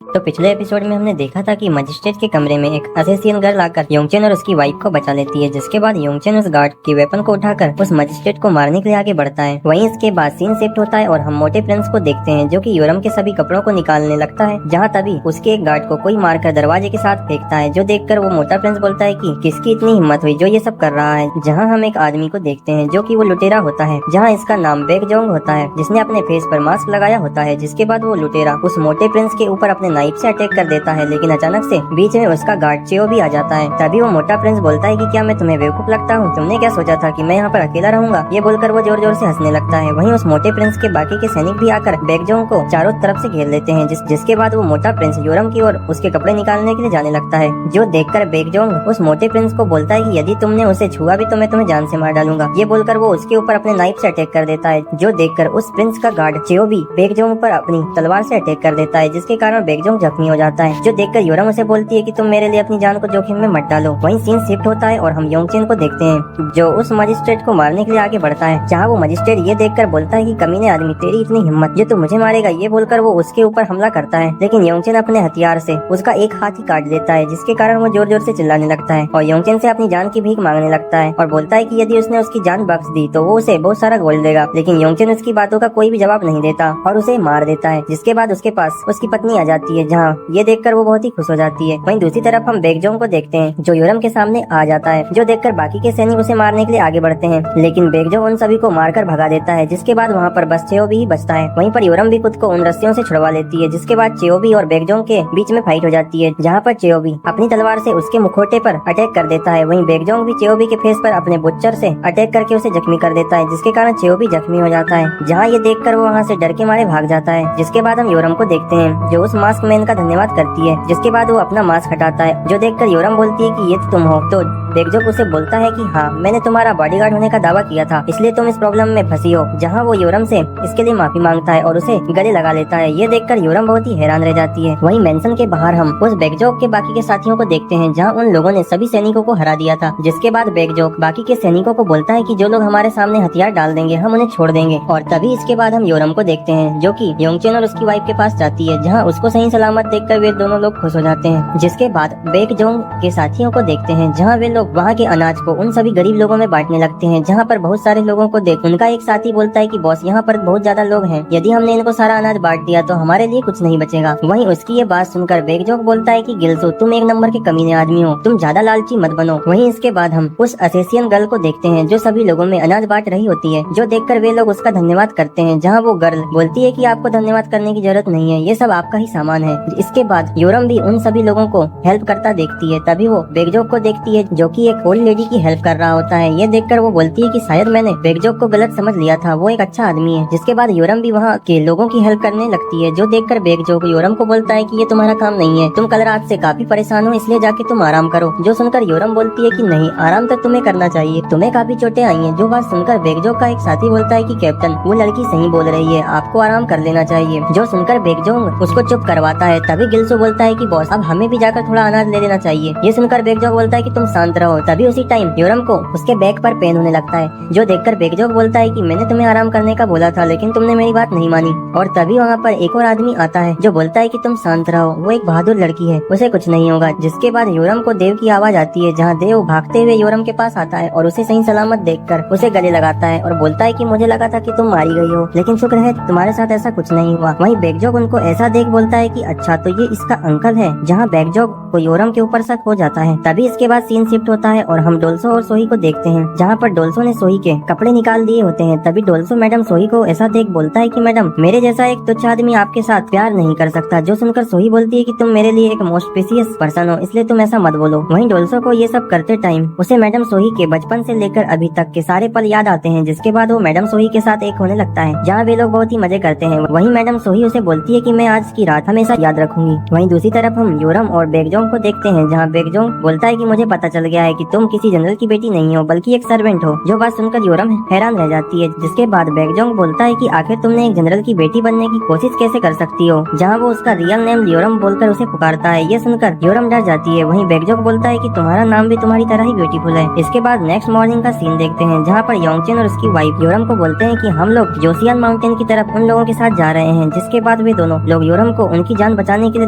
तो पिछले एपिसोड में हमने देखा था कि मजिस्ट्रेट के कमरे में एक असेसियन गर्ल आकर योंगचन और उसकी वाइफ को बचा लेती है, जिसके बाद योंगचन उस गार्ड की वेपन को उठाकर उस मजिस्ट्रेट को मारने के लिए आगे बढ़ता है। वहीं इसके बाद सीन शिफ्ट होता है और हम मोटे प्रिंस को देखते हैं जो कि योरम के सभी कपड़ों को निकालने लगता है, जहाँ तभी उसके एक गार्ड को कोई मारकर दरवाजे के साथ फेंकता है, जो देखकर वो मोटा प्रिंस बोलता है कि किसकी इतनी हिम्मत हुई जो ये सब कर रहा है। जहाँ हम एक आदमी को देखते हैं जो कि वो लुटेरा होता है, जहाँ इसका नाम बेकजोंग होता है, जिसने अपने फेस पर मास्क लगाया होता है। जिसके बाद वो लुटेरा उस मोटे प्रिंस के ऊपर अपने नाइफ से अटैक कर देता है, लेकिन अचानक से बीच में उसका गार्ड चेओ भी आ जाता है। तभी वो मोटा प्रिंस बोलता है कि क्या मैं तुम्हें बेवकूफ लगता हूँ? तुमने क्या सोचा था कि मैं यहाँ पर अकेला रहूंगा? ये बोलकर वो जोर जोर से हंसने लगता है। वहीं उस मोटे प्रिंस के बाकी के सैनिक भी आकर बेकजोंग को चारों तरफ से घेर लेते हैं, जिसके बाद वो मोटा प्रिंस योरम की ओर उसके कपड़े निकालने के लिए जाने लगता है, जो देखकर बेकजोंग उस मोटे प्रिंस को बोलता है कि यदि तुमने उसे छुआ भी तो मैं तुम्हें जान से मार डालूंगा। ये बोलकर वो उसके ऊपर अपने नाइफ से अटैक कर देता है, जो देखकर उस प्रिंस का गार्ड चेओ भी बेकजोंग पर अपनी तलवार से अटैक कर देता है, जिसके कारण बेकजोंग जख्मी हो जाता है, जो देखकर योरम उसे बोलती है कि तुम मेरे लिए अपनी जान को जोखिम में मत डालो। वहीं सीन शिफ्ट होता है और हम योंगचेन को देखते हैं जो उस मजिस्ट्रेट को मारने के लिए आगे बढ़ता है, जहाँ वो मजिस्ट्रेट ये देखकर बोलता है कि कमीने आदमी, तेरी इतनी हिम्मत, ये तो मुझे मारेगा। ये बोलकर वो उसके ऊपर हमला करता है, लेकिन योंगचेन अपने हथियार से उसका एक हाथ ही काट देता है, जिसके कारण वो जोर जोर से चिल्लाने लगता है और योंगचेन से अपनी जान की भीख मांगने लगता है और बोलता है कि यदि उसने उसकी जान बख्श दी तो वो उसे बहुत सारा गोल्ड देगा। लेकिन योंगचेन उसकी बातों का कोई भी जवाब नहीं देता और उसे मार देता है। जिसके बाद उसके पास उसकी पत्नी आ जाती है, जहाँ ये देखकर वो बहुत ही खुश हो जाती है। वहीं दूसरी तरफ हम बेकजोंग को देखते हैं जो योरम के सामने आ जाता है, जो देखकर बाकी के सैनिक उसे मारने के लिए आगे बढ़ते हैं, लेकिन बेकजोंग उन सभी को मारकर भगा देता है। जिसके बाद वहाँ पर बस चेओ भी बचता है। वहीं पर योरम भी खुद को उन रस्सियों से छुड़वा लेती है, जिसके बाद चेओ भी और बेकजोंग के बीच में फाइट हो जाती है, जहाँ पर चेओ भी अपनी तलवार से उसके मुखौटे पर अटैक कर देता है। वहीं बेकजोंग भी चेओ भी के फेस पर अपने बुच्चर से अटैक करके उसे जख्मी कर देता है, जिसके कारण चेओ भी जख्मी हो जाता है, जहाँ ये देखकर वो वहाँ से डर के मारे भाग जाता है। जिसके बाद हम योरम को देखते हैं जो उस मास्क मैन का धन्यवाद करती है, जिसके बाद वो अपना मास्क हटाता है, जो देखकर योरम बोलती है कि ये तो तुम हो। तो बेकजोंग उसे बोलता है कि हाँ, मैंने तुम्हारा बॉडीगार्ड होने का दावा किया था, इसलिए तुम इस प्रॉब्लम में फंसी हो। जहाँ वो योरम से इसके लिए माफी मांगता है और उसे गले लगा लेता है। ये देखकर योरम बहुत ही हैरान रह जाती है। वहीं मेंशन के बाहर हम उस बेकजोंग के बाकी के साथियों को देखते हैं, जहाँ उन लोगों ने सभी सैनिकों को हरा दिया था। जिसके बाद बेकजोंग बाकी के सैनिकों को बोलता है कि जो लोग हमारे सामने हथियार डाल देंगे हम उन्हें छोड़ देंगे। और तभी इसके बाद हम योरम को देखते हैं जो कि योंगचेन और उसकी वाइफ के पास जाती है, जहाँ उसको सही सलामत देखकर वे दोनों लोग खुश हो जाते हैं। जिसके बाद बेकजोंग के साथियों को देखते हैं, जहाँ वे लोग वहाँ के अनाज को उन सभी गरीब लोगों में बांटने लगते हैं, जहाँ पर बहुत सारे लोगों को देख उनका एक साथी बोलता है कि बॉस, यहाँ पर बहुत ज्यादा लोग हैं, यदि हमने इनको सारा अनाज बांट दिया तो हमारे लिए कुछ नहीं बचेगा। वहीं उसकी ये बात सुनकर बेकजोंग बोलता है कि गिल्सो, तुम एक नंबर के कमीने आदमी हो, तुम ज्यादा लालची मत बनो। वहीं इसके बाद हम उस असेसियन गर्ल को देखते हैं जो सभी लोगों में अनाज बांट रही होती है, जो देखकर वे लोग उसका धन्यवाद करते हैं, जहाँ वो गर्ल बोलती है कि आपको धन्यवाद करने की जरूरत नहीं है, ये सब आपका ही सामान है। इसके बाद योरम भी उन सभी लोगों को हेल्प करता देखती है। तभी वो बेकजोंग को देखती है जो कि एक ओल्ड लेडी की हेल्प कर रहा होता है। ये देखकर वो बोलती है कि शायद मैंने बेकजोंग को गलत समझ लिया था, वो एक अच्छा आदमी है। जिसके बाद योरम भी वहाँ के लोगों की हेल्प करने लगती है, जो देखकर बेकजोंग योरम को बोलता है कि ये तुम्हारा काम नहीं है, तुम कल रात से काफी परेशान हो, इसलिए जाके तुम आराम करो। जो सुनकर योरम बोलती है कि नहीं, आराम तो तुम्हें करना चाहिए, तुम्हें काफी चोटें आई हैं। जो बात सुनकर बेकजोंग का एक साथी बोलता है कि कैप्टन, वो लड़की सही बोल रही है, आपको आराम कर लेना चाहिए। जो सुनकर बेकजोंग उसको चुप करवाता है। तभी गिल्सो बोलता है कि बॉस, अब हमें भी जाकर थोड़ा अनाज ले लेना चाहिए। ये सुनकर बेकजोंग बोलता है कि तुम शांत रहो। तभी उसी टाइम योरम को उसके बैक पर पेन होने लगता है, जो देखकर बेकजोंग बोलता है कि मैंने तुम्हें आराम करने का बोला था, लेकिन तुमने मेरी बात नहीं मानी। और तभी वहाँ पर एक और आदमी आता है जो बोलता है कि तुम शांत रहो, वो एक बहादुर लड़की है, उसे कुछ नहीं होगा। जिसके बाद योरम को देव की आवाज आती है, जहाँ देव भागते हुए योरम के पास आता है और उसे सही सलामत देखकर उसे गले लगाता है और बोलता है कि मुझे लगा था कि तुम मारी गई हो, लेकिन शुक्र है तुम्हारे साथ ऐसा कुछ नहीं हुआ। वहीं बेकजोंग उनको ऐसा देख बोलता है कि अच्छा, तो ये इसका अंकल है। जहाँ बेकजोंग को योरम के ऊपर शक हो जाता है। तभी इसके बाद सीन शिफ्ट होता है और हम डोल्सो और सोही को देखते हैं, जहाँ पर डोल्सो ने सोही के कपड़े निकाल दिए होते हैं। तभी डोल्सो मैडम सोही को ऐसा देख बोलता है कि मैडम, मेरे जैसा एक तुच्छ आदमी आपके साथ प्यार नहीं कर सकता। जो सुनकर सोही बोलती है कि तुम मेरे लिए एक मोस्ट प्रीशियस पर्सन हो, इसलिए तुम ऐसा मत बोलो। वहीं डोल्सो को ये सब करते टाइम उसे मैडम सोही के बचपन से लेकर अभी तक के सारे पल याद आते हैं। जिसके बाद वो मैडम सोही के साथ एक होने लगता है, जहाँ वे लोग बहुत ही मजे करते हैं। वहीं मैडम सोही उसे बोलती है कि मैं आज की रात हमेशा याद रखूंगी। वहीं दूसरी तरफ हम योरम और बेकजोंग को देखते हैं, जहाँ बेकजोंग बोलता है कि मुझे पता चल गया है कि तुम किसी जनरल की बेटी नहीं हो, बल्कि एक सर्वेंट हो। जो बात सुनकर योरम हैरान रह जाती है। जिसके बाद बेकजोंग बोलता है कि आखिर तुमने एक जनरल की बेटी बनने की कोशिश कैसे कर सकती हो, जहाँ वो उसका रियल नेम योरम बोलकर उसे पुकारता है। ये सुनकर योरम डर जाती है। वहीं बेकजोंग बोलता है कि तुम्हारा नाम भी तुम्हारी तरह ही ब्यूटीफुल है। इसके बाद नेक्स्ट मॉर्निंग का सीन देखते हैं, जहाँ पर योंगचेन और उसकी वाइफ योरम को बोलते हैं कि हम लोग जोसियान माउंटेन की तरफ उन लोगों के साथ जा रहे हैं। जिसके बाद वे दोनों लोग योरम को उनके उनकी जान बचाने के लिए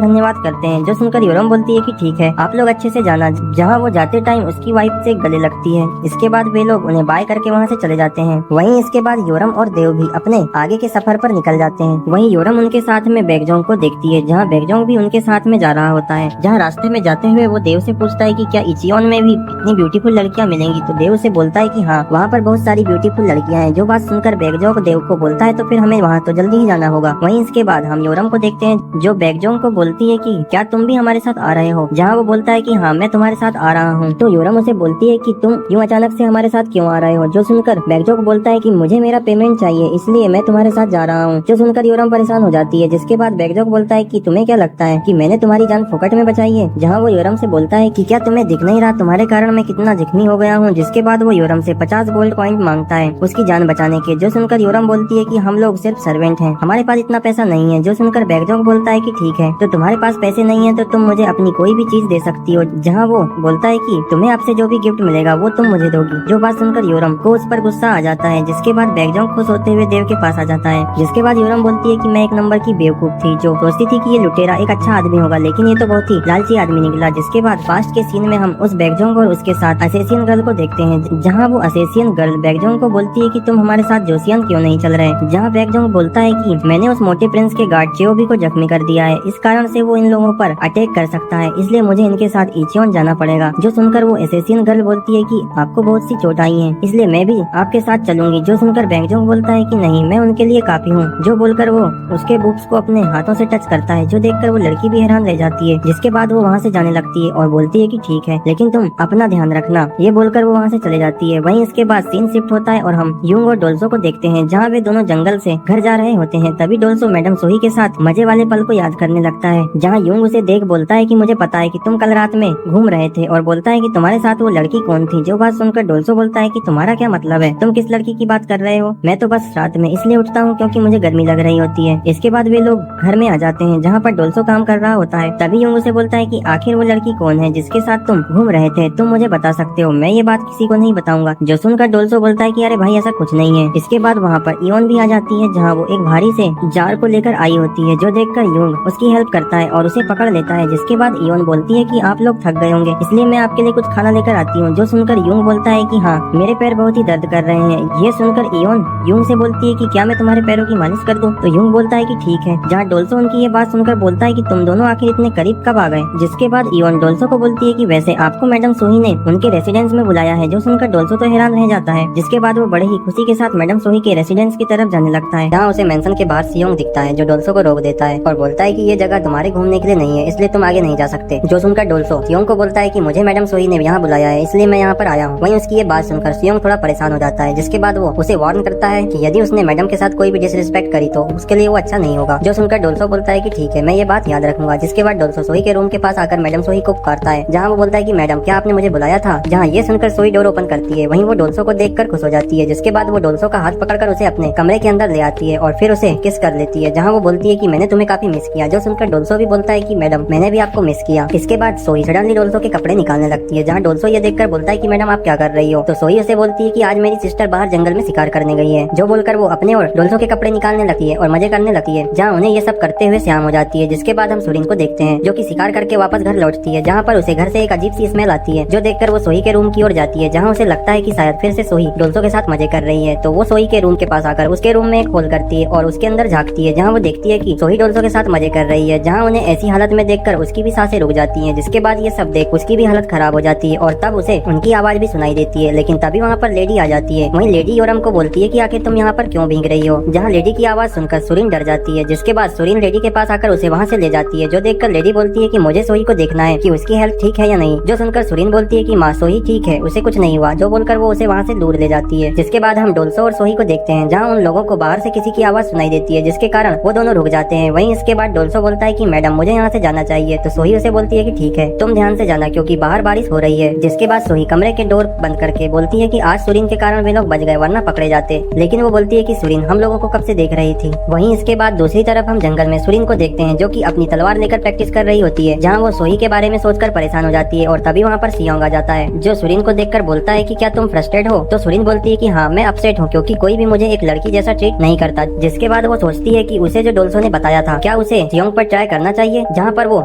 धन्यवाद करते हैं, जो सुनकर योरम बोलती है कि ठीक है, आप लोग अच्छे से जाना। जहाँ वो जाते टाइम उसकी वाइफ से गले लगती है। इसके बाद वे लोग उन्हें बाय करके वहाँ से चले जाते हैं। वहीं इसके बाद योरम और देव भी अपने आगे के सफर पर निकल जाते हैं। वहीं योरम उनके साथ में बैकजोंग को देखती है, जहाँ बैकजोंग भी उनके साथ में जा रहा होता है। जहाँ रास्ते में जाते हुए वो देव से पूछता है कि क्या इचियोन में भी इतनी ब्यूटीफुल लड़कियाँ मिलेंगी, तो देव उसे बोलता है कि हाँ, वहाँ पर बहुत सारी ब्यूटीफुल लड़कियाँ हैं। जो बात सुनकर बैकजोंग देव को बोलता है तो फिर हमें वहाँ तो जल्दी ही जाना होगा। वहीं इसके बाद हम योरम को देखते हैं, जो बैकजोंग को बोलती है कि क्या तुम भी हमारे साथ आ रहे हो, जहाँ वो बोलता है कि हाँ, मैं तुम्हारे साथ आ रहा हूँ। तो योरम उसे बोलती है कि तुम यूँ अचानक से हमारे साथ क्यों आ रहे हो, जो सुनकर बैकजोंग बोलता है कि मुझे मेरा पेमेंट चाहिए, इसलिए मैं तुम्हारे साथ जा रहा हूँ। जो सुनकर योरम परेशान हो जाती है। जिसके बाद बैकजोंग बोलता है कि तुम्हें क्या लगता है कि मैंने तुम्हारी जान फोकट में बचाई है, जहाँ वो योरम से बोलता है कि क्या तुम्हें दिख नहीं रहा तुम्हारे कारण मैं कितना जख्मी हो गया हूँ। जिसके बाद वो योरम से 50 गोल्ड कॉइन मांगता है उसकी जान बचाने के। जो सुनकर योरम बोलती है कि हम लोग सिर्फ सर्वेंट हैं, हमारे पास इतना पैसा नहीं है। जो सुनकर बैकजोंग बोलता है कि ठीक है, तो तुम्हारे पास पैसे नहीं है तो तुम मुझे अपनी कोई भी चीज दे सकती हो। जहाँ वो बोलता है कि तुम्हें आपसे जो भी गिफ्ट मिलेगा वो तुम मुझे दोगी। जो बात सुनकर योरम को उस पर गुस्सा आ जाता है। जिसके बाद बैकजोंग खुश होते हुए देव के पास आ जाता है। जिसके बाद योरम बोलती है कि मैं एक नंबर की बेवकूफ थी, जो सोचती थी कि ये लुटेरा एक अच्छा आदमी होगा, लेकिन ये तो बहुत ही लालची आदमी निकला। जिसके बाद फास्ट के सीन में हम उस बैकजोंग और उसके साथ असेसियन गर्ल को देखते हैं, जहाँ वो असेसियन गर्ल बैकजोंग को बोलती है कि तुम हमारे साथ जोसियन क्यों नहीं चल रहे। जहाँ बैकजोंग बोलता है कि मैंने उस मोटे प्रिंस के गार्ड चियोबी को जख्मी कर दिया है, इस कारण से वो इन लोगों पर अटैक कर सकता है, इसलिए मुझे इनके साथ इचियोन जाना पड़ेगा। जो सुनकर वो असेसियन गर्ल बोलती है कि आपको बहुत सी चोट आई है, इसलिए मैं भी आपके साथ चलूंगी। जो सुनकर बैकजोंग बोलता है कि नहीं, मैं उनके लिए काफी हूँ। जो बोलकर वो उसके बुक्स को अपने हाथों से टच करता है, जो देखकर वो लड़की भी हैरान रह जाती है। जिसके बाद वो वहाँ से जाने लगती है और बोलती है कि ठीक है, लेकिन तुम अपना ध्यान रखना। ये बोलकर वो वहाँ से चले जाती है। वहीं इसके बाद सीन शिफ्ट होता है और हम यूंग और डोल्सो को देखते हैं, जहाँ वे दोनों जंगल से घर जा रहे होते हैं। तभी डोल्सो मैडम सोही के साथ मजे वाले पल को याद करने लगता है, जहाँ यूंग उसे देख बोलता है कि मुझे पता है कि तुम कल रात में घूम रहे थे, और बोलता है कि तुम्हारे साथ वो लड़की कौन थी। जो बात सुनकर डोल्सो बोलता है कि तुम्हारा क्या मतलब है, तुम किस लड़की की बात कर रहे हो। मैं तो बस रात में इसलिए उठता हूँ क्योंकि मुझे गर्मी लग रही होती है। इसके बाद वे लोग घर में आ जाते हैं, जहाँ पर डोल्सो काम कर रहा होता है। तभी यूंग उसे बोलता है कि आखिर वो लड़की कौन है जिसके साथ तुम घूम रहे थे, तुम मुझे बता सकते हो, मैं ये बात किसी को नहीं बताऊंगा। जो सुनकर डोल्सो बोलता है कि अरे भाई ऐसा कुछ नहीं है। इसके बाद वहाँ पर इयोन भी आ जाती है, जहाँ वो एक भारी से जार को लेकर आई होती है। जो देखकर यूंग उसकी हेल्प करता है और उसे पकड़ लेता है। जिसके बाद इयोन बोलती है कि आप लोग थक गए होंगे, इसलिए मैं आपके लिए कुछ खाना लेकर आती हूँ। जो सुनकर यूंग बोलता है कि हाँ, मेरे पैर बहुत ही दर्द कर रहे हैं। ये सुनकर इयोन यूंग से बोलती है कि क्या मैं तुम्हारे पैरों की मालिश कर दूं? तो यूंग बोलता है कि ठीक है। जहाँ डोल्सो उनकी ये बात सुनकर बोलता है कि तुम दोनों आखिर इतने करीब कब आ गए। जिसके बाद इयोन डोल्सो को बोलती है कि वैसे आपको मैडम सोही ने उनके रेसिडेंस में बुलाया है। जो सुनकर डोल्सो तो हैरान रह जाता है। जिसके बाद वो बड़े ही खुशी के साथ मैडम सोही के रेसिडेंस की तरफ जाने लगता है, जहाँ उसे मेंशन के बाहर सियोंग दिखता है, जो डोल्सो को रोक देता है और बोलता है कि ये जगह तुम्हारे घूमने के लिए नहीं है, इसलिए तुम आगे नहीं जा सकते। जो सुनकर डोल्सो सियोंग को बोलता है कि मुझे मैडम सोही ने यहाँ बुलाया है, इसलिए मैं यहाँ पर आया हूँ। वहीं उसकी ये बात सुनकर सियोंग थोड़ा परेशान हो जाता है। जिसके बाद वो उसे वार्न करता है कि यदि उसने मैडम के साथ कोई भी डिसरिस्पेक्ट करी तो उसके लिए वो अच्छा नहीं होगा। जो सुनकर डोल्सो बोलता है कि ठीक है, मैं ये बात याद रखूंगा। जिसके बाद डोल्सो सोही के रूम के पास आकर मैडम सोही को पुकारता है, जहाँ वो बोलता है कि मैडम क्या आपने मुझे बुलाया था। जहाँ ये सुनकर सोही डोर ओपन करती है, वहीं वो डोल्सो को देखकर खुश हो जाती है। जिसके बाद वो डोल्सो का हाथ पकड़कर उसे अपने कमरे के अंदर ले आती है और फिर उसे किस कर लेती है, जहाँ वो बोलती है कि मैंने तुम्हें काफी मिस किया। जो सुनकर डोल्सो भी बोलता है कि मैडम मैंने भी आपको मिस किया। इसके बाद सोही सडनली डोल्सो के कपड़े निकालने लगती है, जहाँ डोल्सो ये देखकर बोलता है कि मैडम आप क्या कर रही हो। तो सोही उसे बोलती है कि आज मेरी सिस्टर बाहर जंगल में शिकार करने गई है। जो बोलकर वो अपने और डोल्सो के कपड़े निकालने लगती है और मजे करने लगती है, जहाँ उन्हें ये सब करते हुए शाम हो जाती है। जिसके बाद हम सुरीन को देखते हैं, जो कि शिकार करके वापस घर लौटती है, जहाँ पर उसे घर से एक अजीब सी स्मेल आती है। जो देखकर वो सोही के रूम की ओर जाती है, जहाँ उसे लगता है कि शायद फिर से सोही डोल्सो के साथ मजे कर रही है। तो वो सोही के रूम के पास आकर उसके रूम में एक होल करती है और उसके अंदर झांकती है, जहाँ वो देखती है कि सोही डोल्सो के साथ मजे कर रही है। जहाँ उन्हें ऐसी हालत में देखकर उसकी भी सांसें रुक जाती हैं। जिसके बाद ये सब देख उसकी भी हालत खराब हो जाती है और तब उसे उनकी आवाज भी सुनाई देती है। लेकिन तभी वहाँ पर लेडी आ जाती है। वहीं लेडी योरम को बोलती है कि आखिर तुम यहाँ पर क्यों भीग रही हो। जहाँ लेडी की आवाज सुनकर सुरीन डर जाती है। जिसके बाद सुरीन लेडी के पास आकर उसे वहाँ से ले जाती है। जो देखकर लेडी बोलती है कि मुझे सोही को देखना है कि उसकी हेल्थ ठीक है या नहीं। जो सुनकर सुरीन बोलती है कि माँ सोही ठीक है, उसे कुछ नहीं हुआ। जो बोलकर वो उसे वहाँ से दूर ले जाती है। जिसके बाद हम डोल्सो और सोही को देखते हैं, जहाँ उन लोगों को बाहर से किसी की आवाज सुनाई देती है, जिसके कारण वो दोनों रुक जाते हैं। वहीं इसके बाद डोल्सो बोलता है कि मैडम मुझे यहाँ से जाना चाहिए। तो सोही उसे बोलती है कि ठीक है, तुम ध्यान से जाना क्योंकि बाहर बारिश हो रही है। जिसके बाद सोही कमरे के डोर बंद करके बोलती है कि आज सुरीन के कारण वे लोग बच गए, वरना पकड़े जाते। लेकिन वो बोलती है कि सुरीन हम लोगों को कब से देख रही थी। वहीं इसके बाद दूसरी तरफ हम जंगल में सुरीन को देखते हैं, जो कि अपनी तलवार लेकर प्रैक्टिस कर रही होती है, जहाँ वो सोही के बारे में सोचकर परेशान हो जाती है। और तभी वहाँ पर सियोंग आ जाता है, जो सुरीन को देखकर बोलता है कि क्या तुम फ्रस्ट्रेट हो। तो सुरीन बोलती है कि हाँ मैं अपसेट हूँ, क्योंकि कोई भी मुझे एक लड़की जैसा ट्रीट नहीं करता। जिसके बाद वो सोचती है कि उसे जो डोल्सो ने बताया था क्या उसे उसे सियोंग पर ट्राई करना चाहिए, जहाँ पर वो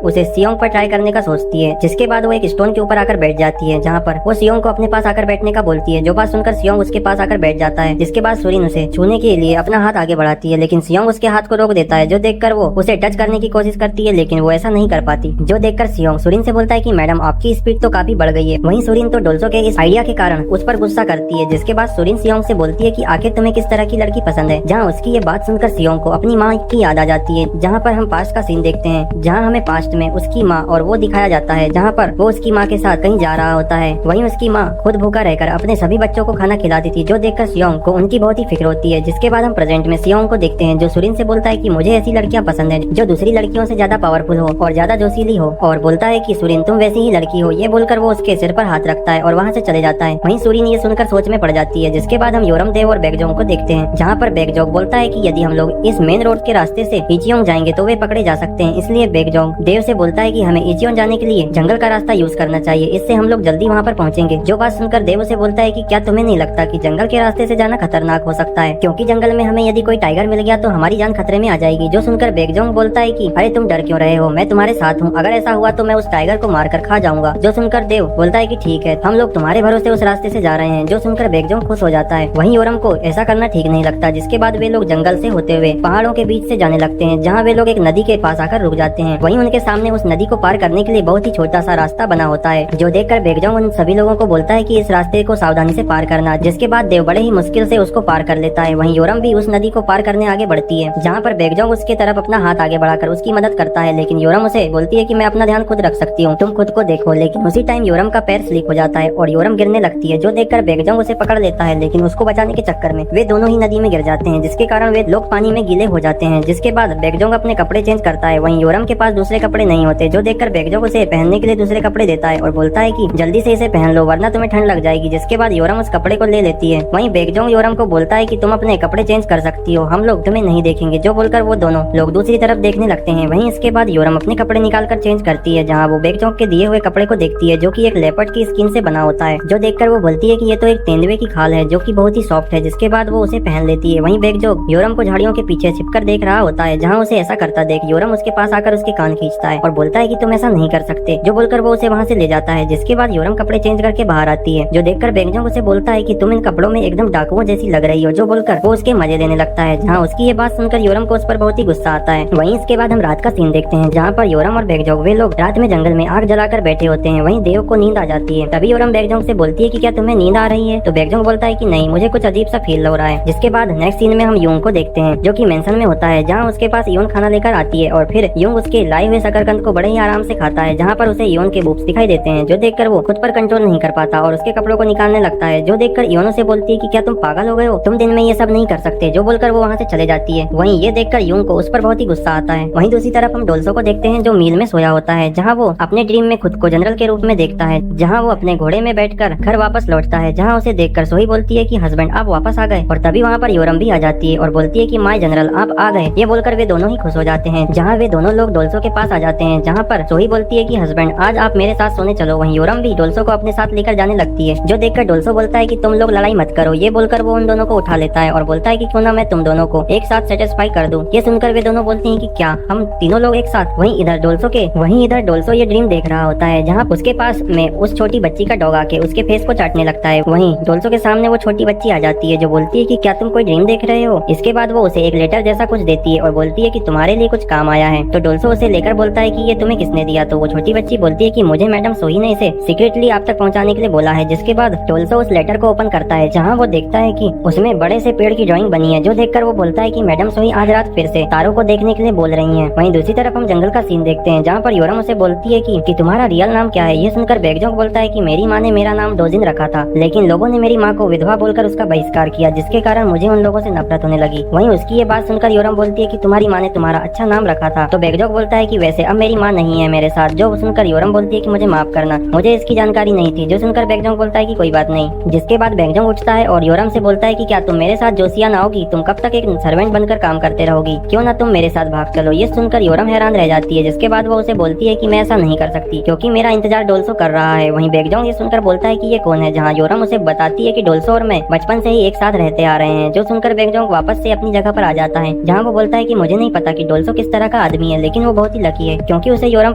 उसे सियोंग पर ट्राई करने का सोचती है। जिसके बाद वो एक स्टोन के ऊपर आकर बैठ जाती है, जहाँ पर वो सियोंग को अपने पास आकर बैठने का बोलती है। जो बात सुनकर सियोंग उसके पास आकर बैठ जाता है। जिसके बाद सुरीन उसे छूने के लिए अपना हाथ आगे बढ़ाती है, लेकिन सियोंग उसके हाथ को रोक देता है। जो देखकर वो उसे टच करने की कोशिश करती है, लेकिन वो ऐसा नहीं कर पाती। जो देखकर सियोंग सुरीन से बोलता है कि मैडम आपकी स्पीड तो काफी बढ़ गई है। वहीं सुरीन तो डोल्सो के इस आइडिया के कारण उस पर गुस्सा करती है। जिसके बाद सुरीन सियोंग से बोलती है कि आखिर तुम्हें किस तरह की लड़की पसंद है। जहाँ उसकी ये बात सुनकर सियोंग को अपनी माँ की याद आ जाती है। जहाँ पर हम पास्ट का सीन देखते हैं, जहाँ हमें पास्ट में उसकी माँ और वो दिखाया जाता है, जहाँ पर वो उसकी माँ के साथ कहीं जा रहा होता है। वहीं उसकी माँ खुद भूखा रहकर अपने सभी बच्चों को खाना खिलाती थी। जो देखकर सियोंग को उनकी बहुत ही फिक्र होती है। जिसके बाद हम प्रेजेंट में सियोंग को देखते हैं, जो सुरीन से बोलता है कि मुझे ऐसी लड़कियां पसंद है जो दूसरी लड़कियों से ज्यादा पावरफुल हो और ज्यादा जोशीली हो, और बोलता है कि सुरीन तुम वैसी ही लड़की हो। ये बोलकर वो उसके सिर पर हाथ रखता है और वहाँ से चले जाता है। वहीं सुरीन ये सुनकर सोच में पड़ जाती है। जिसके बाद हम योरम देव और बेगजोंग को देखते हैं, जहाँ पर बेगजोंग बोलता है कि यदि हम लोग इस मेन रोड के रास्ते से इचियोंग जाएंगे तो वे पकड़े जा सकते हैं। इसलिए बेगजोंग देव से बोलता है कि हमें इचियोंग जाने के लिए जंगल का रास्ता यूज करना चाहिए, इससे हम लोग जल्दी वहाँ पर पहुँचेंगे। जो बात सुनकर देव से बोलता है कि क्या तुम्हें नहीं लगता कि जंगल के रास्ते से जाना खतरनाक हो सकता है, क्योंकि जंगल में हमें यदि कोई टाइगर मिल गया तो हमारी जान खतरे में आ जाएगी। जो सुनकर बेगजोंग बोलता है कि अरे तुम डर क्यों रहे हो, मैं तुम्हारे साथ हूँ, अगर ऐसा हुआ तो मैं उस टाइगर को मारकर खा जाऊंगा। जो सुनकर देव बोलता है कि ठीक है, हम लोग तुम्हारे भरोसे उस रास्ते से जा रहे हैं। जो सुनकर बेगजोंग खुश हो जाता है। वहीं योरम को ऐसा करना ठीक नहीं लगता। जिसके बाद वे लोग जंगल से होते हुए पहाड़ों के बीच से जाने लगते हैं, जहाँ वे लोग एक नदी के पास आकर रुक जाते हैं। वहीं उनके सामने उस नदी को पार करने के लिए बहुत ही छोटा सा रास्ता बना होता है। जो देखकर बेगजोंग उन सभी लोगों को बोलता है कि इस रास्ते को सावधानी से पार करना। जिसके बाद देव बड़े ही मुश्किल से उसको पार कर लेता है। वहीं योरम भी उस नदी को पार करने आगे बढ़ती है, जहाँ पर बेगजोंग उसके तरफ अपना हाथ आगे बढ़ाकर उसकी मदद करता है। लेकिन योरम उसे बोलती है कि मैं अपना ध्यान खुद रख सकती हूँ, तुम खुद को देखो। लेकिन उसी टाइम योरम का पैर स्लिप हो जाता है और योरम गिरने लगती है। जो देखकर बेगजोंग उसे पकड़ लेता है, लेकिन उसको बचाने के चक्कर में वे दोनों ही नदी में गिर जाते हैं, जिसके कारण वे लोग पानी में गीले हो जाते हैं। जिसके बाद बेगजोंग अपने कपड़े चेंज करता है। वहीं योरम के पास दूसरे कपड़े नहीं होते। जो देखकर बेगजोंग उसे पहनने के लिए दूसरे कपड़े देता है और बोलता है कि जल्दी से इसे पहन लो वरना तुम्हें ठंड लग जाएगी। जिसके बाद योरम उस कपड़े को ले लेती है। वहीं बेगजोंग योरम को बोलता है कि तुम अपने कपड़े चेंज कर सकती हो, हम लोग तुम्हें नहीं देखेंगे। जो बोलकर वो दोनों लोग दूसरी तरफ देखने लगते हैं। वहीं इसके बाद योरम अपने कपड़े निकाल कर चेंज करती है, जहाँ वो बेगजोंग के दिए हुए कपड़े को देखती है, जो कि एक लेपर्ड की स्किन से बना होता है। जो देखकर वो बोलती है कि ये तो एक तेंदुए की खाल है, जो कि बहुत ही सॉफ्ट है। जिसके बाद वो उसे पहन लेती है। वहीं बेगजोंग योरम को झाड़ियों के पीछे छिपकर देख रहा होता है, जहाँ उसे ऐसा करता देख योरम उसके पास आकर उसके कान खींचता है और बोलता है कि तुम ऐसा नहीं कर सकते। जो बोलकर वो उसे वहाँ से ले जाता है। जिसके बाद योरम कपड़े चेंज करके बाहर आती है। जो देखकर बेगजोंग उसे बोलता है कि तुम इन कपड़ों में एकदम डाकुओं जैसी लग रही हो। जो बोलकर वो उसके मजे लेने लगता है, जहाँ उसकी ये बात सुनकर योरम को उस पर बहुत ही गुस्सा आता है। वहीं इसके बाद हम रात का सीन देखते हैं, जहाँ पर योरम और बेगजोंग वे लोग रात में जंगल में आग जलाकर बैठे होते हैं। वहीं देव को नींद आ जाती है। तभी योरम बेगजोंग से बोलती है कि क्या तुम्हें नींद आ रही है। तो बेगजोंग बोलता है कि नहीं, मुझे कुछ अजीब सा फील हो रहा है। जिसके बाद नेक्स्ट सीन में हम यूंग को देखते हैं, जो कि मेंशन में होता है, जहाँ उसके पास यून खाना लेकर आती है और फिर यूंग उसके लाए हुए शकरकंद को बड़े ही आराम से खाता है, जहाँ पर उसे यून के बूब्स दिखाई देते हैं। जो देखकर वो खुद पर कंट्रोल नहीं कर पाता और उसके कपड़ों को निकालने लगता है। जो देखकर यून उसे बोलती है कि क्या तुम पागल हो गए हो, तुम दिन में ये सब नहीं कर सकते। जो बोलकर वो वहाँ से चले जाती है। वहीं ये देखकर यूंग को उस पर बहुत ही गुस्सा आता है। वहीं दूसरी तरफ हम डोल्सो को देखते हैं, जो मील में सोया होता है, जहाँ वो अपने ड्रीम में खुद को जनरल के रूप में देखता है, जहाँ वो अपने घोड़े में बैठकर घर वापस लौटता है। जहाँ उसे देखकर सोही बोलती है कि हस्बैंड आप वापस आ गए। और तभी वहाँ पर योरम भी आ जाती है और बोलती है कि माय जनरल आप आ गए। ये बोलकर वे दोनों ही खुश हो जाते हैं। जहाँ वे दोनों लोग डोल्सो के पास आ जाते हैं, जहाँ पर सोही बोलती है कि हस्बैंड आज आप मेरे साथ सोने चलो। वहीं योरम भी डोल्सो को अपने साथ लेकर जाने लगती है। जो देखकर डोल्सो बोलता है कि तुम लोग लड़ाई मत करो। ये बोलकर वो उन दोनों को उठा लेता है और बोलता है कि क्यों ना मैं तुम दोनों को एक साथ सेटिस्फाई कर दूं। ये सुनकर वे दोनों बोलती हैं कि क्या हम तीनों लोग एक साथ। वहीं इधर डोल्सो ये ड्रीम देख रहा होता है, जहाँ उसके पास में उस छोटी बच्ची का डॉग आके उसके फेस को चाटने लगता है। वहीं डोल्सो के सामने वो छोटी बच्ची आ जाती है, जो बोलती है कि क्या तुम कोई ड्रीम देख रहे हो। इसके बाद वो उसे एक लेटर जैसा कुछ देती है और बोलती है कि तुम्हारे लिए कुछ काम आया है। तो डोल्सो उसे लेकर बोलता है कि ये तुम्हें किसने दिया। तो वो छोटी बच्ची बोलती है कि मुझे मैडम सोही ने इसे सीक्रेटली आप तक पहुंचाने के लिए बोला है। जिसके बाद डोल्सो उस लेटर को ओपन करता है, जहाँ वो देखता है कि उसमें बड़े से पेड़ की ड्राइंग बनी है। जो देखकर वो बोलता है कि मैडम सोही आज रात फिर से तारों को देखने के लिए बोल रही हैं। वहीं दूसरी तरफ हम जंगल का सीन देखते हैं, जहाँ पर योरम उसे बोलती है कि तुम्हारा रियल नाम क्या है। ये सुनकर बेगजोंग बोलता है कि मेरी माँ ने मेरा नाम डोजिन रखा था, लेकिन लोगों ने मेरी माँ को विधवा बोलकर उसका बहिष्कार किया, जिसके कारण मुझे उन लोगों से नफरत होने लगी। वहीं उसकी ये बात सुनकर योरम बोलती है कि तुम्हारी माँ ने तुम्हारा अच्छा नाम रखा था। तो बेगजोंग बोलता है कि वैसे अब मेरी माँ नहीं है मेरे साथ। जो सुनकर योरम बोलती है कि मुझे माफ करना, मुझे इसकी जानकारी नहीं थी। जो सुनकर बेगजोंग बोलता है कि कोई बात नहीं। जिसके बाद बेगजोंग उठता है और योरम से बोलता है कि क्या तुम मेरे साथ जोशिया ना होगी, तुम कब तक एक सर्वेंट बनकर काम करते रहोगी, क्यों ना तुम मेरे साथ भाग चलो। ये सुनकर योरम हैरान रह जाती है। जिसके बाद वो उसे बोलती है कि मैं ऐसा नहीं कर सकती, क्योंकि मेरा इंतजार डोल्सो कर रहा है। वहीं बेगजोंग ये सुनकर बोलता है कि ये कौन है, जहाँ योरम उसे बताती है कि डोल्सो और मैं बचपन से ही एक साथ रहते आ रहे हैं। जो सुनकर बेगजोंग वापस से अपनी जगह पर आ जाता है, जहाँ वो बोलता है कि मुझे नहीं पता कि कि डोल्सो किस तरह का आदमी है, लेकिन वो बहुत ही लकी है क्योंकि उसे योरम